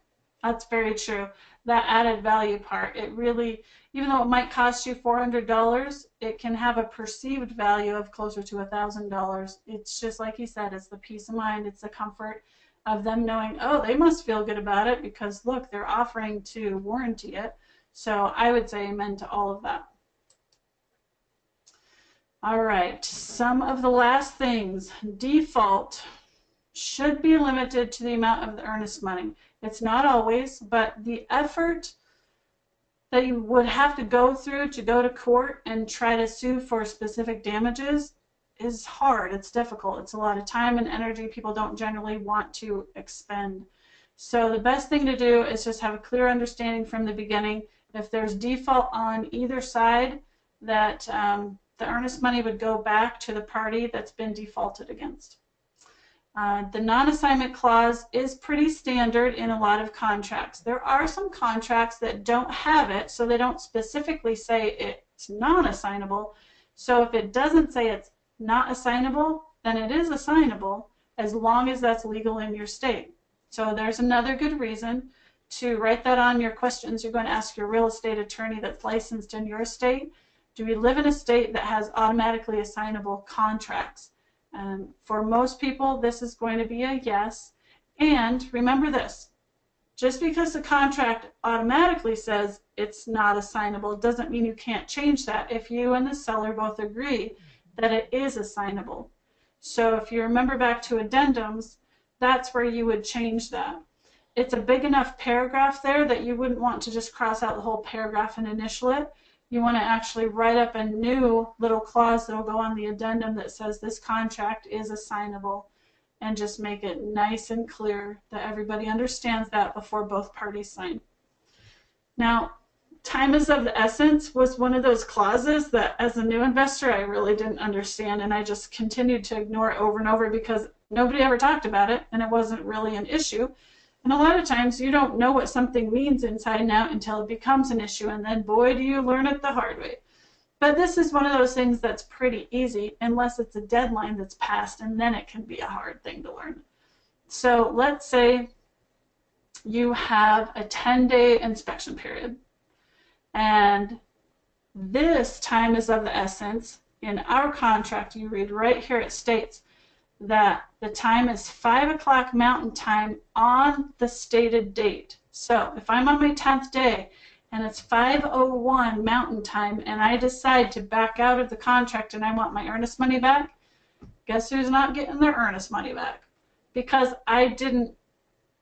That's very true. That added value part, it really, even though it might cost you $400, it can have a perceived value of closer to $1,000. It's just like you said, it's the peace of mind, it's the comfort of them knowing, oh, they must feel good about it because look, they're offering to warranty it. So I would say amen to all of that. All right, some of the last things. Default should be limited to the amount of the earnest money. It's not always, but the effort that you would have to go through to go to court and try to sue for specific damages is hard. It's difficult. It's a lot of time and energy people don't generally want to expend. So the best thing to do is just have a clear understanding from the beginning. If there's default on either side, that the earnest money would go back to the party that's been defaulted against. The non-assignment clause is pretty standard in a lot of contracts. There are some contracts that don't have it, so they don't specifically say it's non-assignable. So if it doesn't say it's not assignable, then it is assignable as long as that's legal in your state. So there's another good reason to write that on your questions you're going to ask your real estate attorney that's licensed in your state. Do we live in a state that has automatically assignable contracts? For most people, this is going to be a yes. And remember this, just because the contract automatically says it's not assignable doesn't mean you can't change that if you and the seller both agree that it is assignable. So if you remember back to addendums, that's where you would change that. It's a big enough paragraph there that you wouldn't want to just cross out the whole paragraph and initial it. You want to actually write up a new little clause that will go on the addendum that says this contract is assignable, and just make it nice and clear that everybody understands that before both parties sign. Now, time is of the essence was one of those clauses that as a new investor I really didn't understand, and I just continued to ignore it over and over because nobody ever talked about it and it wasn't really an issue. And a lot of times you don't know what something means inside and out until it becomes an issue, and then boy do you learn it the hard way. But this is one of those things that's pretty easy unless it's a deadline that's passed, and then it can be a hard thing to learn. So let's say you have a 10-day inspection period, and this time is of the essence. In our contract, you read right here, it states that the time is 5 o'clock Mountain Time on the stated date. So if I'm on my 10th day and it's 5:01 Mountain Time and I decide to back out of the contract and I want my earnest money back, guess who's not getting their earnest money back? Because I didn't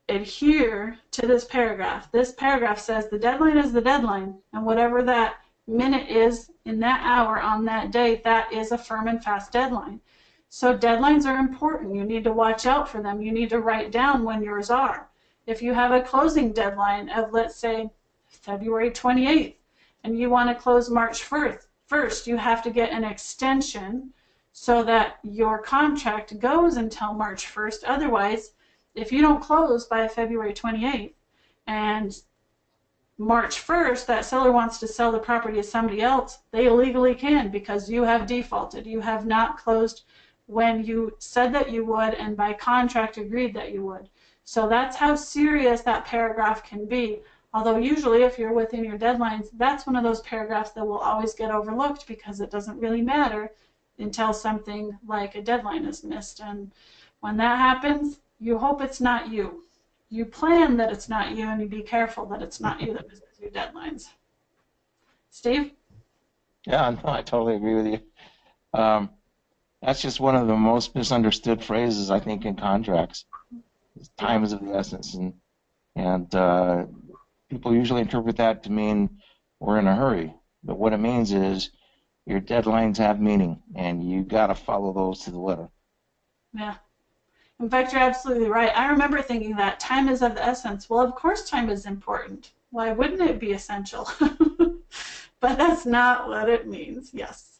adhere to this paragraph. This paragraph says the deadline is the deadline, and whatever that minute is in that hour on that day, that is a firm and fast deadline. So deadlines are important. You need to watch out for them. You need to write down when yours are. If you have a closing deadline of, let's say, February 28th, and you want to close March 1st, you have to get an extension so that your contract goes until March 1st. Otherwise, if you don't close by February 28th and March 1st, that seller wants to sell the property to somebody else, they legally can because you have defaulted. You have not closed when you said that you would and by contract agreed that you would. So that's how serious that paragraph can be. Although usually if you're within your deadlines, that's one of those paragraphs that will always get overlooked because it doesn't really matter until something like a deadline is missed. And when that happens, you hope it's not you. You plan that it's not you, and you be careful that it's not you that misses your deadlines. Steve? Yeah, I totally agree with you. That's just one of the most misunderstood phrases, I think, in contracts. Time is of the essence, and people usually interpret that to mean we're in a hurry. But what it means is your deadlines have meaning, and you got to follow those to the letter. Yeah. In fact, you're absolutely right. I remember thinking that time is of the essence. Well, of course time is important. Why wouldn't it be essential? But that's not what it means. Yes.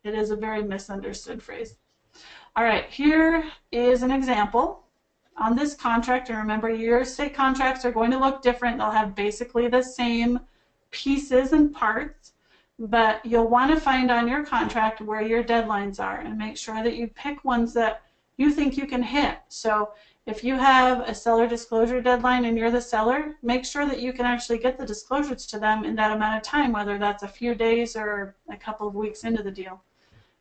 It is a very misunderstood phrase. All right, here is an example on this contract. And remember, your state contracts are going to look different. They'll have basically the same pieces and parts, but you'll want to find on your contract where your deadlines are and make sure that you pick ones that you think you can hit. So if you have a seller disclosure deadline and you're the seller, make sure that you can actually get the disclosures to them in that amount of time, whether that's a few days or a couple of weeks into the deal.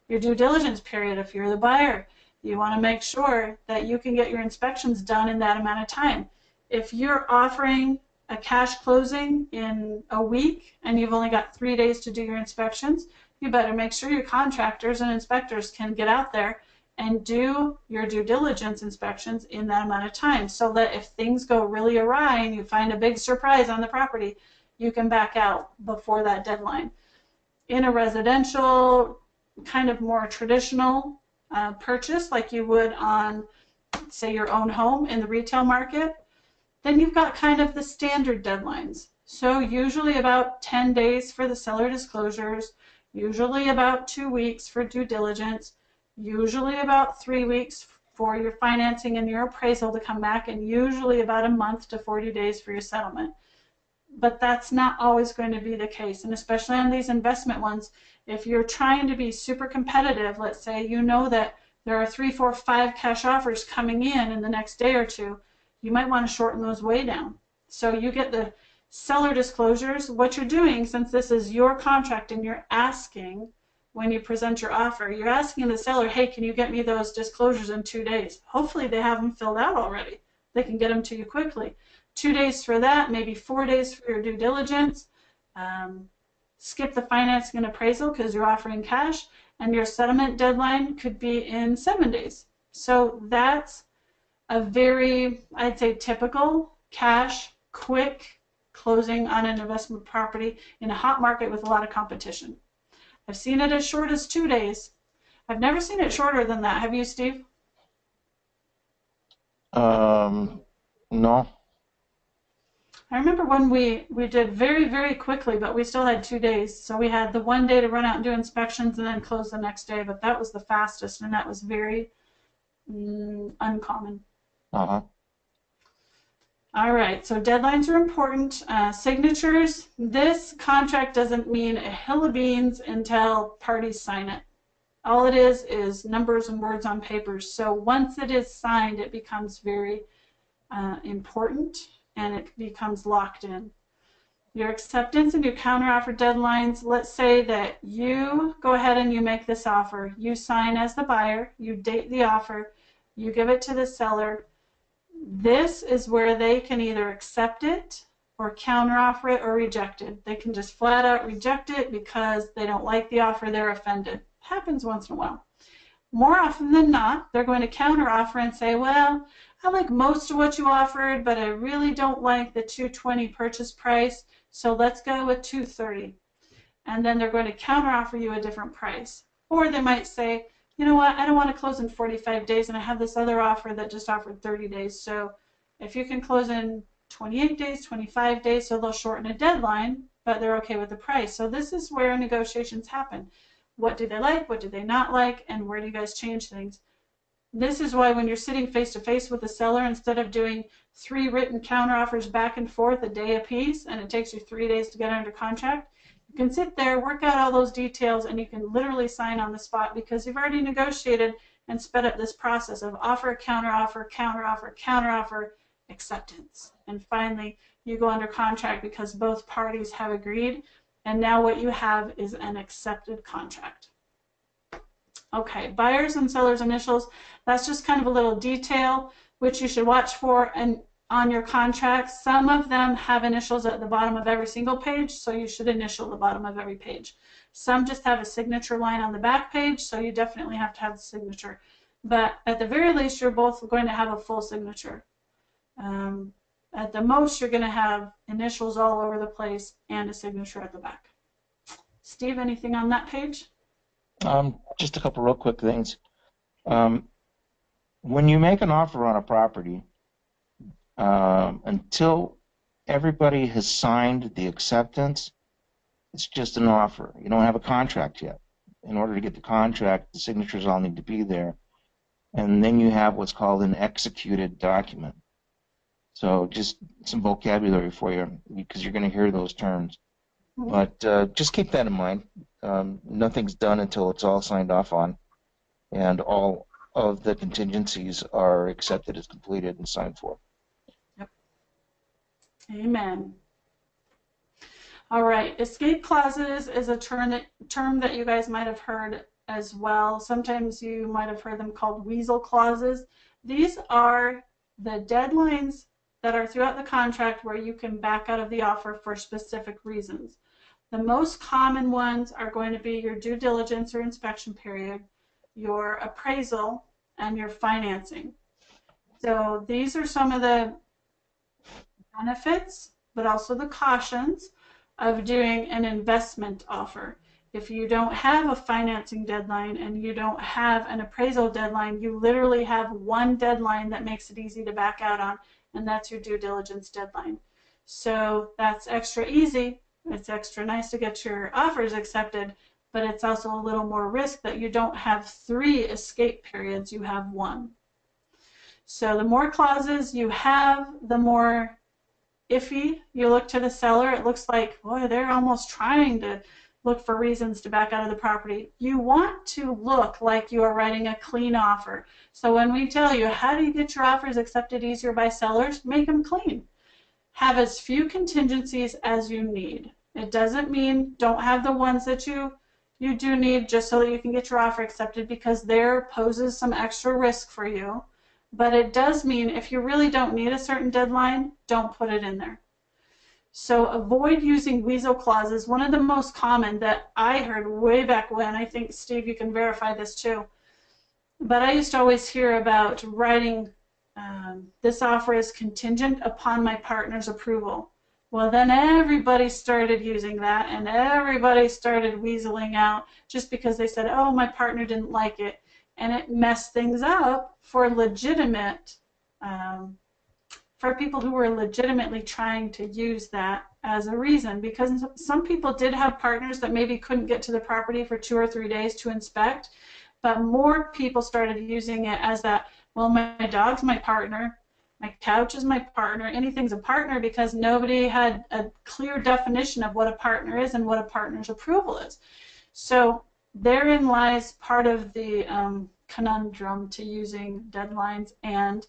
Your due diligence period, if you're the buyer, you want to make sure that you can get your inspections done in that amount of time. If you're offering a cash closing in a week and you've only got 3 days to do your inspections, you better make sure your contractors and inspectors can get out there and do your due diligence inspections in that amount of time, so that if things go really awry and you find a big surprise on the property, you can back out before that deadline. In a residential, kind of more traditional purchase, like you would on, say, your own home in the retail market, Then you've got kind of the standard deadlines. So usually about 10 days for the seller disclosures, usually about 2 weeks for due diligence, usually about 3 weeks for your financing and your appraisal to come back, and usually about a month to 40 days for your settlement. But that's not always going to be the case, and especially on these investment ones, if you're trying to be super competitive, let's say you know that there are 3, 4, 5 cash offers coming in the next day or two, you might want to shorten those way down. So you get the seller disclosures. What you're doing, since this is your contract and you're asking when you present your offer, you're asking the seller, hey, can you get me those disclosures in 2 days? Hopefully they have them filled out already. They can get them to you quickly. 2 days for that, maybe 4 days for your due diligence. Skip the financing and appraisal because you're offering cash, and your settlement deadline could be in 7 days. So that's a very, I'd say, typical cash, quick closing on an investment property in a hot market with a lot of competition. I've seen it as short as 2 days. I've never seen it shorter than that. Have you, Steve? No. I remember when we did very, very quickly, but we still had 2 days. So we had the 1 day to run out and do inspections and then close the next day. But that was the fastest, and that was very uncommon. Uh-huh. All right, so deadlines are important. Signatures, this contract doesn't mean a hill of beans until parties sign it. All it is numbers and words on paper. So once it is signed, it becomes very important, and it becomes locked in. Your acceptance and your counteroffer deadlines, let's say that you go ahead and you make this offer. You sign as the buyer, you date the offer, you give it to the seller. This is where they can either accept it or counteroffer it or reject it. They can just flat out reject it because they don't like the offer, they're offended. Happens once in a while. More often than not, they're going to counteroffer and say, well, I like most of what you offered, but I really don't like the $220 purchase price, so let's go with $230. And then they're going to counteroffer you a different price. Or they might say, you know what, I don't want to close in 45 days, and I have this other offer that just offered 30 days. So if you can close in 28 days, 25 days, so they'll shorten a deadline, but they're okay with the price. So this is where negotiations happen. What do they like? What do they not like? And where do you guys change things? This is why when you're sitting face-to-face with the seller, instead of doing 3 written counteroffers back and forth a day apiece, and it takes you 3 days to get under contract, you can sit there, work out all those details, and you can literally sign on the spot because you've already negotiated and sped up this process of offer, counteroffer, counteroffer, counteroffer, acceptance. And finally, you go under contract because both parties have agreed, and now what you have is an accepted contract. Okay, buyers and sellers initials, that's just kind of a little detail which you should watch for and on your contracts. Some of them have initials at the bottom of every single page, so you should initial the bottom of every page. Some just have a signature line on the back page, so you definitely have to have the signature. But at the very least, you're both going to have a full signature. At the most, you're going to have initials all over the place and a signature at the back. Steve, anything on that page? Just a couple real quick things. When you make an offer on a property, until everybody has signed the acceptance, it's just an offer. You don't have a contract yet. In order to get the contract, the signatures all need to be there. And then you have what's called an executed document. So just some vocabulary for you, because you're going to hear those terms. But just keep that in mind. Nothing's done until it's all signed off on, and all of the contingencies are accepted as completed and signed for. Yep. Amen. All right. Escape clauses is a term that you guys might have heard as well. Sometimes you might have heard them called weasel clauses. These are the deadlines that are throughout the contract where you can back out of the offer for specific reasons. The most common ones are going to be your due diligence or inspection period, your appraisal, and your financing. So these are some of the benefits, but also the cautions of doing an investment offer. If you don't have a financing deadline and you don't have an appraisal deadline, you literally have one deadline that makes it easy to back out on, and that's your due diligence deadline. So that's extra easy. It's extra nice to get your offers accepted, but it's also a little more risk that you don't have 3 escape periods, you have 1. So the more clauses you have, the more iffy you look to the seller. It looks like, boy, they're almost trying to look for reasons to back out of the property. You want to look like you are writing a clean offer. So when we tell you, how do you get your offers accepted easier by sellers? Make them clean. Have as few contingencies as you need. It doesn't mean don't have the ones that you do need just so that you can get your offer accepted, because there poses some extra risk for you. But it does mean if you really don't need a certain deadline, don't put it in there. So avoid using weasel clauses. One of the most common that I heard way back when, I think, Steve, you can verify this too, but I used to always hear about writing, this offer is contingent upon my partner's approval. Well, then everybody started using that, and everybody started weaseling out just because they said, oh, my partner didn't like it. And it messed things up for legitimate, for people who were legitimately trying to use that as a reason, because some people did have partners that maybe couldn't get to the property for 2 or 3 days to inspect, but more people started using it as that, well, my dog's my partner, my couch is my partner, anything's a partner, because nobody had a clear definition of what a partner is and what a partner's approval is. So therein lies part of the conundrum to using deadlines and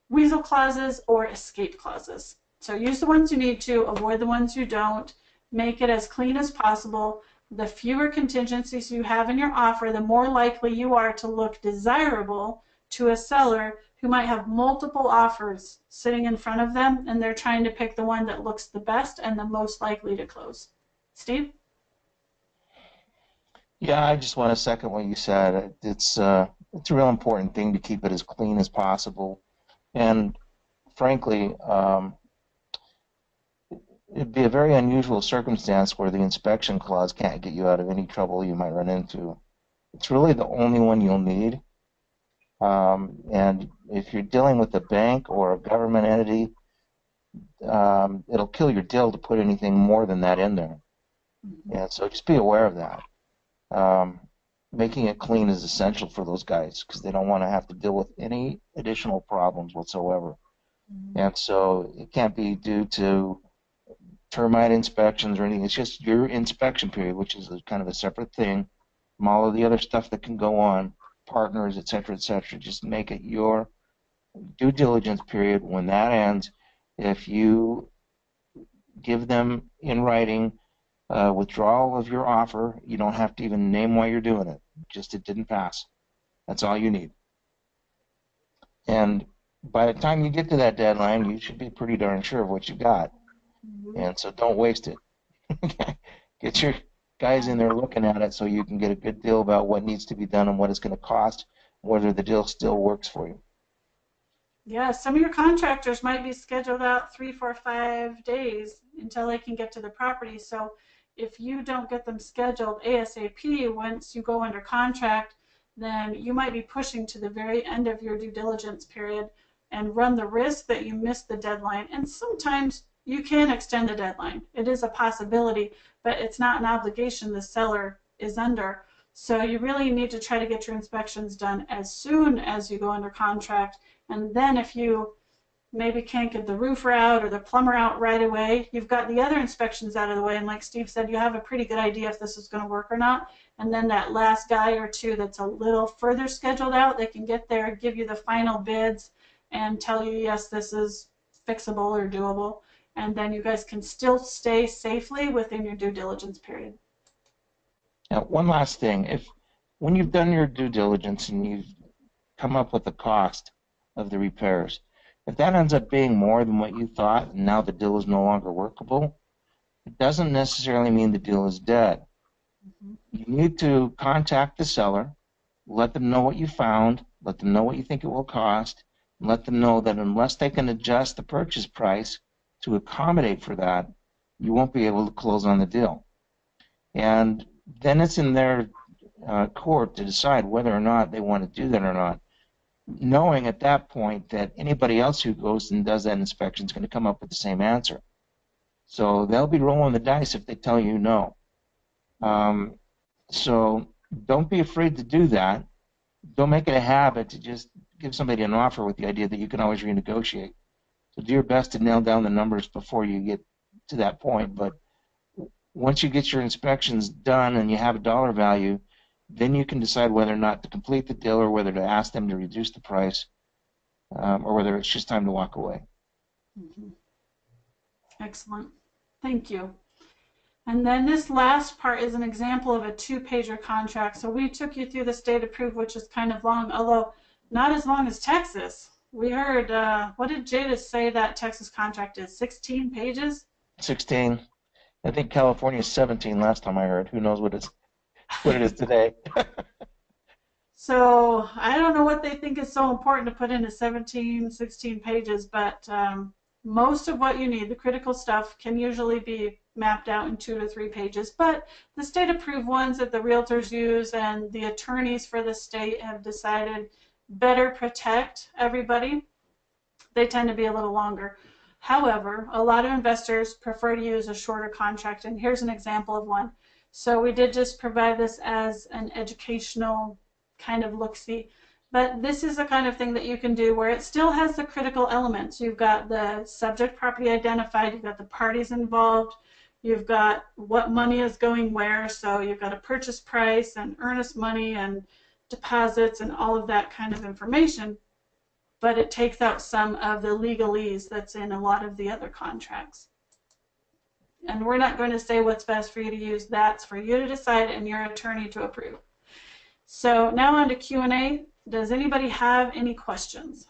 weasel clauses or escape clauses. So use the ones you need to, avoid the ones you don't, make it as clean as possible. The fewer contingencies you have in your offer, the more likely you are to look desirable to a seller who might have multiple offers sitting in front of them, and they're trying to pick the one that looks the best and the most likely to close. Steve? Yeah, I just want to second what you said. It's a real important thing to keep it as clean as possible. And frankly, it'd be a very unusual circumstance where the inspection clause can't get you out of any trouble you might run into. It's really the only one you'll need. And if you're dealing with a bank or a government entity, it'll kill your deal to put anything more than that in there. And so just be aware of that. Making it clean is essential for those guys because they don't want to have to deal with any additional problems whatsoever. And so it can't be due to termite inspections or anything. It's just your inspection period, which is kind of a separate thing from all of the other stuff that can go on, partners, et cetera, et cetera. Just make it your due diligence period. When that ends, if you give them in writing withdrawal of your offer, you don't have to even name why you're doing it. Just it didn't pass. That's all you need. And by the time you get to that deadline, you should be pretty darn sure of what you got. And so don't waste it. Get your guys in there looking at it so you can get a good deal about what needs to be done and what it's going to cost, whether the deal still works for you. Yeah, some of your contractors might be scheduled out 3, 4, 5 days until they can get to the property. So if you don't get them scheduled ASAP once you go under contract, then you might be pushing to the very end of your due diligence period and run the risk that you miss the deadline. And sometimes you can extend the deadline. It is a possibility, but it's not an obligation the seller is under. So you really need to try to get your inspections done as soon as you go under contract. And then if you maybe can't get the roofer out or the plumber out right away, you've got the other inspections out of the way. And like Steve said, you have a pretty good idea if this is going to work or not. And then that last guy or two that's a little further scheduled out, they can get there, give you the final bids, and tell you, yes, this is fixable or doable. And then you guys can still stay safely within your due diligence period. Now, one last thing. When you've done your due diligence and you've come up with the cost of the repairs, if that ends up being more than what you thought and now the deal is no longer workable, it doesn't necessarily mean the deal is dead. You need to contact the seller, let them know what you found, let them know what you think it will cost, and let them know that unless they can adjust the purchase price to accommodate for that, you won't be able to close on the deal. And then it's in their court to decide whether or not they want to do that or not. knowing at that point that anybody else who goes and does that inspection is going to come up with the same answer. So they'll be rolling the dice if they tell you no. So don't be afraid to do that. Don't make it a habit to just give somebody an offer with the idea that you can always renegotiate. So do your best to nail down the numbers before you get to that point. But once you get your inspections done and you have a dollar value, then you can decide whether or not to complete the deal or whether to ask them to reduce the price, or whether it's just time to walk away. Mm-hmm. Excellent. Thank you. And then this last part is an example of a 2-pager contract. So we took you through the state approved, which is kind of long, although not as long as Texas. We heard, what did Jada say that Texas contract is? 16 pages? 16. I think California is 17 last time I heard. Who knows what it is today. So I don't know what they think is so important to put into 17, 16 pages, but most of what you need, the critical stuff, can usually be mapped out in 2 to 3 pages. But the state approved ones that the realtors use and the attorneys for the state have decided better protect everybody, they tend to be a little longer. However, a lot of investors prefer to use a shorter contract, and here's an example of one. So we did just provide this as an educational kind of look-see, but this is the kind of thing that you can do where it still has the critical elements. You've got the subject property identified, you've got the parties involved, you've got what money is going where, so you've got a purchase price and earnest money and deposits and all of that kind of information, but it takes out some of the legalese that's in a lot of the other contracts. And we're not going to say what's best for you to use. That's for you to decide and your attorney to approve. So now on to Q&A. Does anybody have any questions?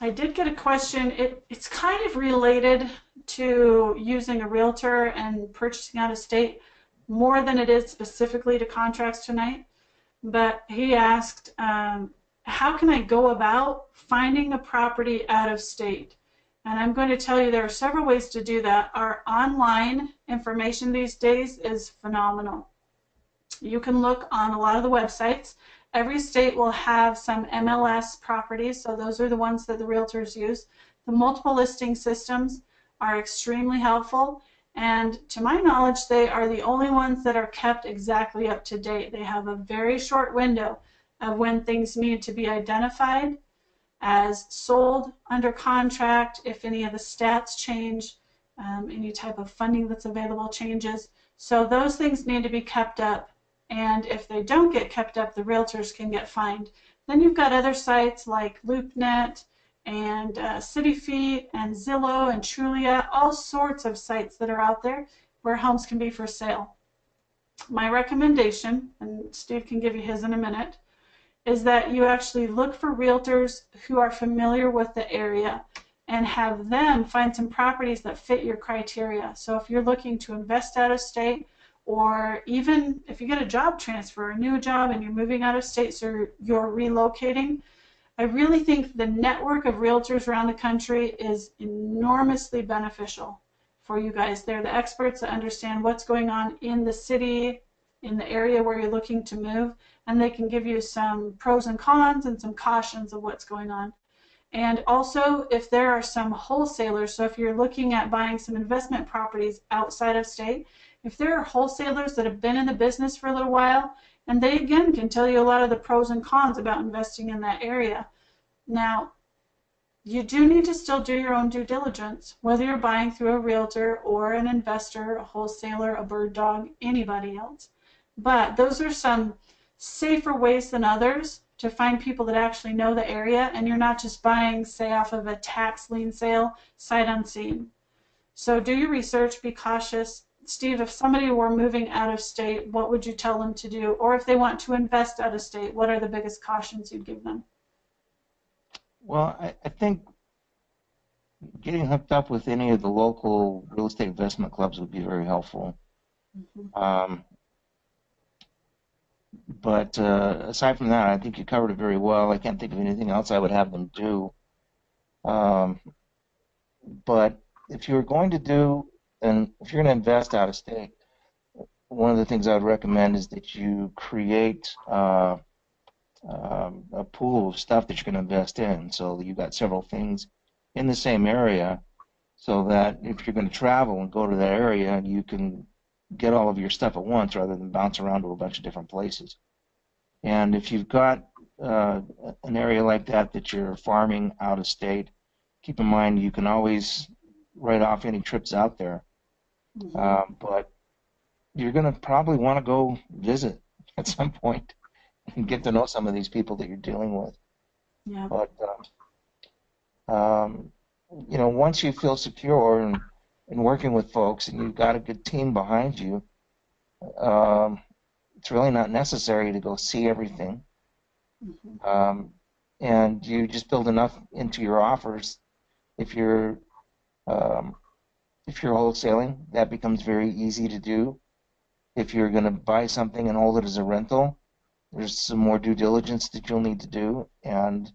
I did get a question. It's kind of related to using a realtor and purchasing out of state more than it is specifically to contracts tonight. But he asked, how can I go about finding a property out of state? And I'm going to tell you there are several ways to do that. Our online information these days is phenomenal. You can look on a lot of the websites. Every state will have some MLS properties, so those are the ones that the realtors use. The multiple listing systems are extremely helpful, and to my knowledge, they are the only ones that are kept exactly up to date. They have a very short window of when things need to be identified as sold, under contract, if any of the stats change, any type of funding that's available changes. So those things need to be kept up. And if they don't get kept up, the realtors can get fined. Then you've got other sites like LoopNet and CityFeet and Zillow and Trulia, all sorts of sites that are out there where homes can be for sale. My recommendation, and Steve can give you his in a minute, is that you actually look for realtors who are familiar with the area and have them find some properties that fit your criteria. So if you're looking to invest out of state, or even if you get a job transfer, a new job, and you're moving out of state, so you're relocating, I really think the network of realtors around the country is enormously beneficial for you guys. They're the experts that understand what's going on in the city, in the area where you're looking to move, and they can give you some pros and cons and some cautions of what's going on. And also, if there are some wholesalers, so if you're looking at buying some investment properties outside of state, if there are wholesalers that have been in the business for a little while, and they again can tell you a lot of the pros and cons about investing in that area. Now, you do need to still do your own due diligence, whether you're buying through a realtor or an investor, a wholesaler, a bird dog, anybody else. But those are some safer ways than others to find people that actually know the area, and you're not just buying, say, off of a tax lien sale, sight unseen. So do your research, be cautious. Steve, if somebody were moving out of state, what would you tell them to do? Or if they want to invest out of state, what are the biggest cautions you'd give them? Well, I think getting hooked up with any of the local real estate investment clubs would be very helpful. Mm-hmm. But aside from that, I think you covered it very well. I can't think of anything else I would have them do. But if you're going to do, and if you're going to invest out of state, one of the things I would recommend is that you create a pool of stuff that you're going to invest in. So you've got several things in the same area, so that if you're going to travel and go to that area, you can get all of your stuff at once rather than bounce around to a bunch of different places. And if you've got an area like that that you're farming out of state, keep in mind you can always write off any trips out there. But you're going to probably want to go visit at some point and get to know some of these people that you're dealing with. Yeah. But once you feel secure in working with folks and you've got a good team behind you, it's really not necessary to go see everything. And you just build enough into your offers. If you're wholesaling, that becomes very easy to do. If you're going to buy something and hold it as a rental, there's some more due diligence that you'll need to do, and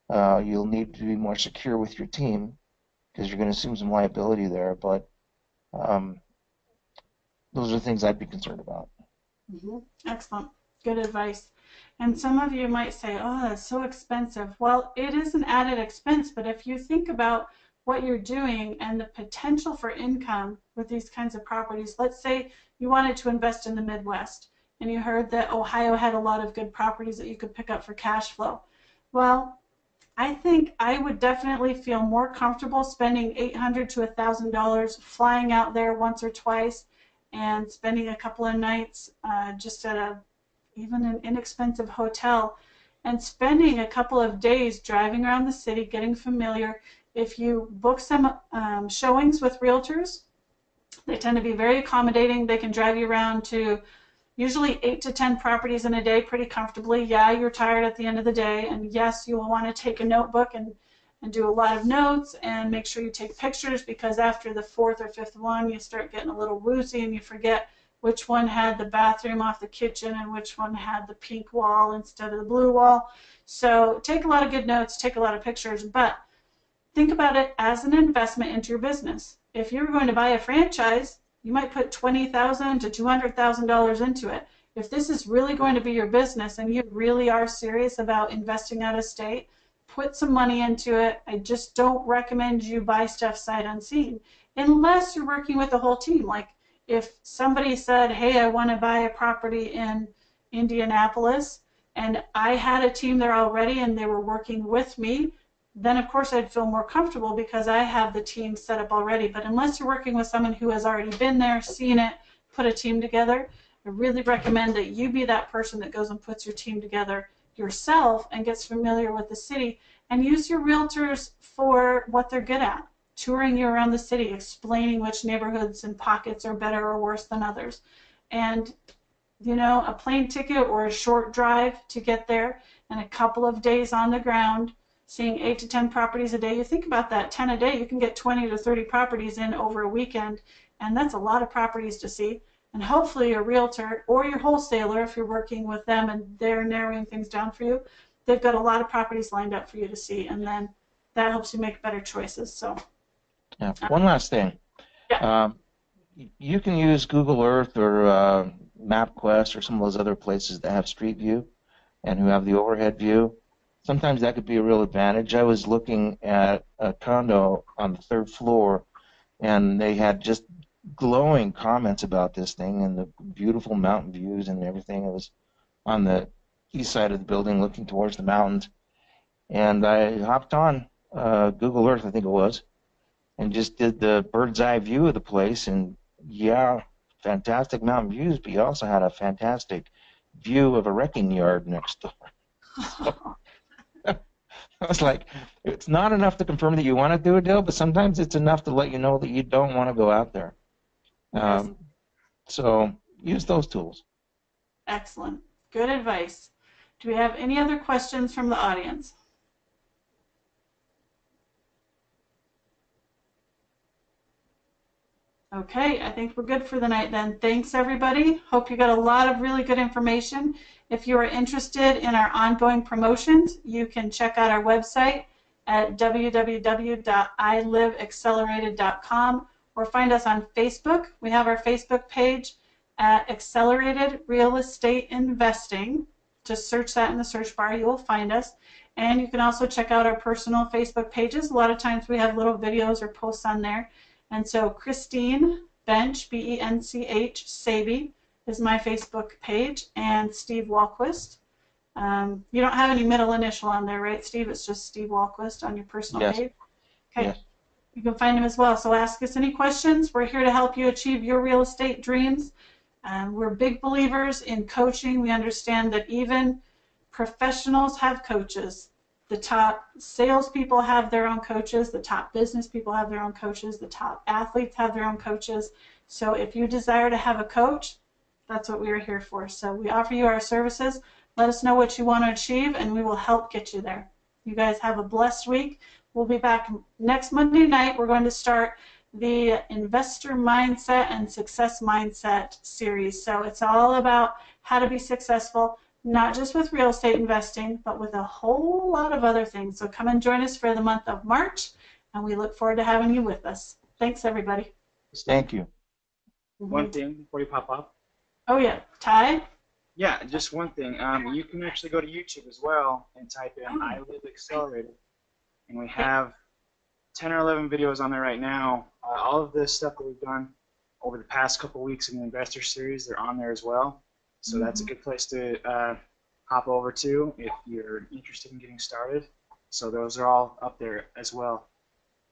you'll need to be more secure with your team because you're going to assume some liability there. But those are things I'd be concerned about. Excellent. Good advice. And some of you might say, oh, that's so expensive. Well, it is an added expense, but if you think about what you're doing and the potential for income with these kinds of properties, let's say you wanted to invest in the Midwest and you heard that Ohio had a lot of good properties that you could pick up for cash flow. Well, I think I would definitely feel more comfortable spending $800 to $1,000 flying out there once or twice and spending a couple of nights just at even an inexpensive hotel, and spending a couple of days driving around the city, getting familiar. If you book some showings with realtors, they tend to be very accommodating. They can drive you around to usually 8 to 10 properties in a day pretty comfortably. Yeah, you're tired at the end of the day, and yes, you will want to take a notebook and do a lot of notes and make sure you take pictures, because after the fourth or fifth one, you start getting a little woozy and you forget which one had the bathroom off the kitchen and which one had the pink wall instead of the blue wall. So take a lot of good notes, take a lot of pictures, but think about it as an investment into your business. If you're going to buy a franchise, you might put $20,000 to $200,000 into it. If this is really going to be your business and you really are serious about investing out of state, put some money into it. I just don't recommend you buy stuff sight unseen unless you're working with the whole team. Like if somebody said, hey, I want to buy a property in Indianapolis, and I had a team there already and they were working with me, then of course I'd feel more comfortable because I have the team set up already. But unless you're working with someone who has already been there, seen it, put a team together, I really recommend that you be that person that goes and puts your team together yourself and gets familiar with the city, and use your realtors for what they're good at. Touring you around the city, explaining which neighborhoods and pockets are better or worse than others. And a plane ticket or a short drive to get there and a couple of days on the ground, seeing 8 to 10 properties a day. You think about that, 10 a day, you can get 20 to 30 properties in over a weekend, and that's a lot of properties to see. And hopefully your realtor or your wholesaler, if you're working with them and they're narrowing things down for you, they've got a lot of properties lined up for you to see, and then that helps you make better choices. So yeah, one last thing. Yeah. You can use Google Earth or MapQuest or some of those other places that have Street View and who have the overhead view. Sometimes that could be a real advantage. I was looking at a condo on the 3rd floor, and they had just glowing comments about this thing and the beautiful mountain views and everything. It was on the east side of the building looking towards the mountains. And I hopped on Google Earth, I think it was, and just did the bird's eye view of the place. And yeah, fantastic mountain views, but you also had a fantastic view of a wrecking yard next door. So, I was like, it's not enough to confirm that you want to do a deal, but sometimes it's enough to let you know that you don't want to go out there. Yes. So use those tools. Excellent. Good advice. Do we have any other questions from the audience? Okay, I think we're good for the night then. Thanks, everybody. Hope you got a lot of really good information. If you are interested in our ongoing promotions, you can check out our website at www.iliveaccelerated.com, or find us on Facebook. We have our Facebook page at Accelerated Real Estate Investing. Just search that in the search bar, you will find us. And you can also check out our personal Facebook pages. A lot of times we have little videos or posts on there. And so Christine Bench, B-E-N-C-H, Savy, is my Facebook page, and Steve Walquist. You don't have any middle initial on there, right, Steve? It's just Steve Walquist on your personal Yes. page? Okay. Yes. You can find him as well. So ask us any questions. We're here to help you achieve your real estate dreams. We're big believers in coaching. We understand that even professionals have coaches. The top salespeople have their own coaches. The top business people have their own coaches. The top athletes have their own coaches. So if you desire to have a coach, that's what we are here for. So we offer you our services. Let us know what you want to achieve, and we will help get you there. You guys have a blessed week. We'll be back next Monday night. We're going to start the Investor Mindset and Success Mindset series. So it's all about how to be successful, not just with real estate investing, but with a whole lot of other things. So come and join us for the month of March, and we look forward to having you with us. Thanks, everybody. Thank you. One thing before you pop off. Oh, yeah. Ty? Yeah, just one thing. You can actually go to YouTube as well and type in I Live Accelerated. And we have 10 or 11 videos on there right now. All of this stuff that we've done over the past couple weeks in the Investor Series, they're on there as well. So that's a good place to hop over to if you're interested in getting started. So those are all up there as well.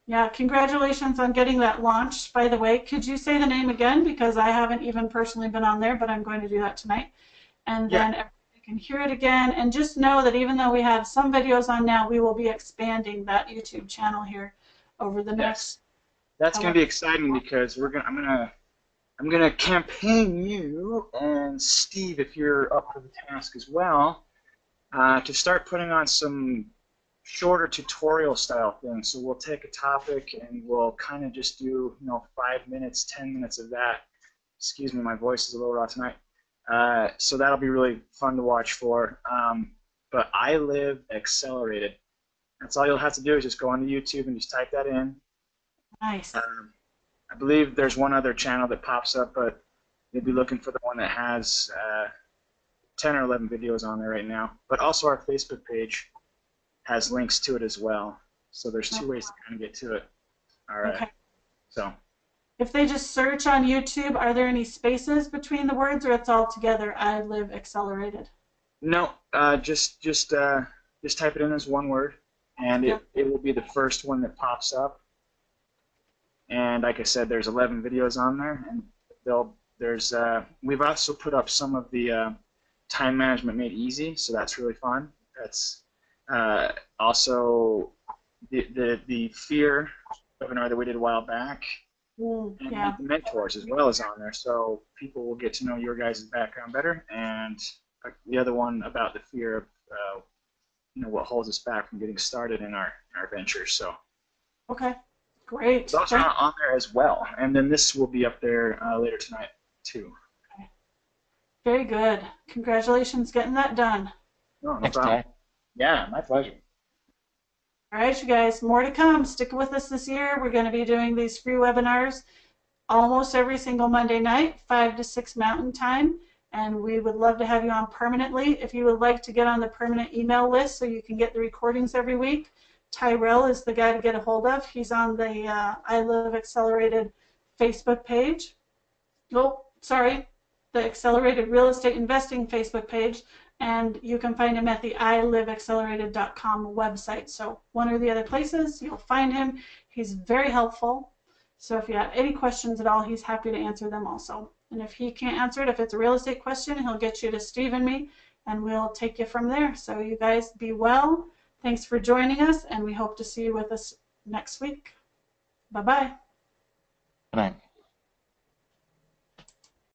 Yeah, congratulations on getting that launched, by the way. Could you say the name again? Because I haven't even personally been on there, but I'm going to do that tonight. And then everybody can hear it again. And just know that even though we have some videos on now, we will be expanding that YouTube channel here over the next. That's going to be exciting because I'm gonna campaign you and Steve, if you're up for the task as well, to start putting on some shorter tutorial style things. So we'll take a topic and we'll kind of just do 5 minutes, 10 minutes of that. Excuse me, my voice is a little raw tonight. So that'll be really fun to watch for. But I Live Accelerated. That's all you'll have to do is just go onto YouTube and just type that in. Nice. I believe there's one other channel that pops up, but you'll be looking for the one that has 10 or 11 videos on there right now. But also our Facebook page has links to it as well. So there's two ways to kind of get to it. All right. Okay. So. If they just search on YouTube, are there any spaces between the words, or it's all together? I Live Accelerated. No, just type it in as one word, and it will be the first one that pops up. And like I said, there's 11 videos on there, and we've also put up some of the time management made easy, so that's really fun. That's also the fear webinar that we did a while back. And the mentors as well as on there, so people will get to know your guys' background better, and the other one about the fear of what holds us back from getting started in our ventures. So great. Those are on there as well, and then this will be up there later tonight too. Okay. Very good. Congratulations getting that done. No problem. Yeah, my pleasure. All right, you guys, more to come. Stick with us this year. We're going to be doing these free webinars almost every single Monday night, 5 to 6 Mountain Time, and we would love to have you on permanently. If you would like to get on the permanent email list so you can get the recordings every week, Tyrell is the guy to get a hold of. He's on the I Live Accelerated Facebook page. Oh, sorry, the Accelerated Real Estate Investing Facebook page. And you can find him at the iliveaccelerated.com website. So one or the other places, you'll find him. He's very helpful. So if you have any questions at all, he's happy to answer them also. And if he can't answer it, if it's a real estate question, he'll get you to Steve and me, and we'll take you from there. So you guys be well. Thanks for joining us, and we hope to see you with us next week. Bye-bye.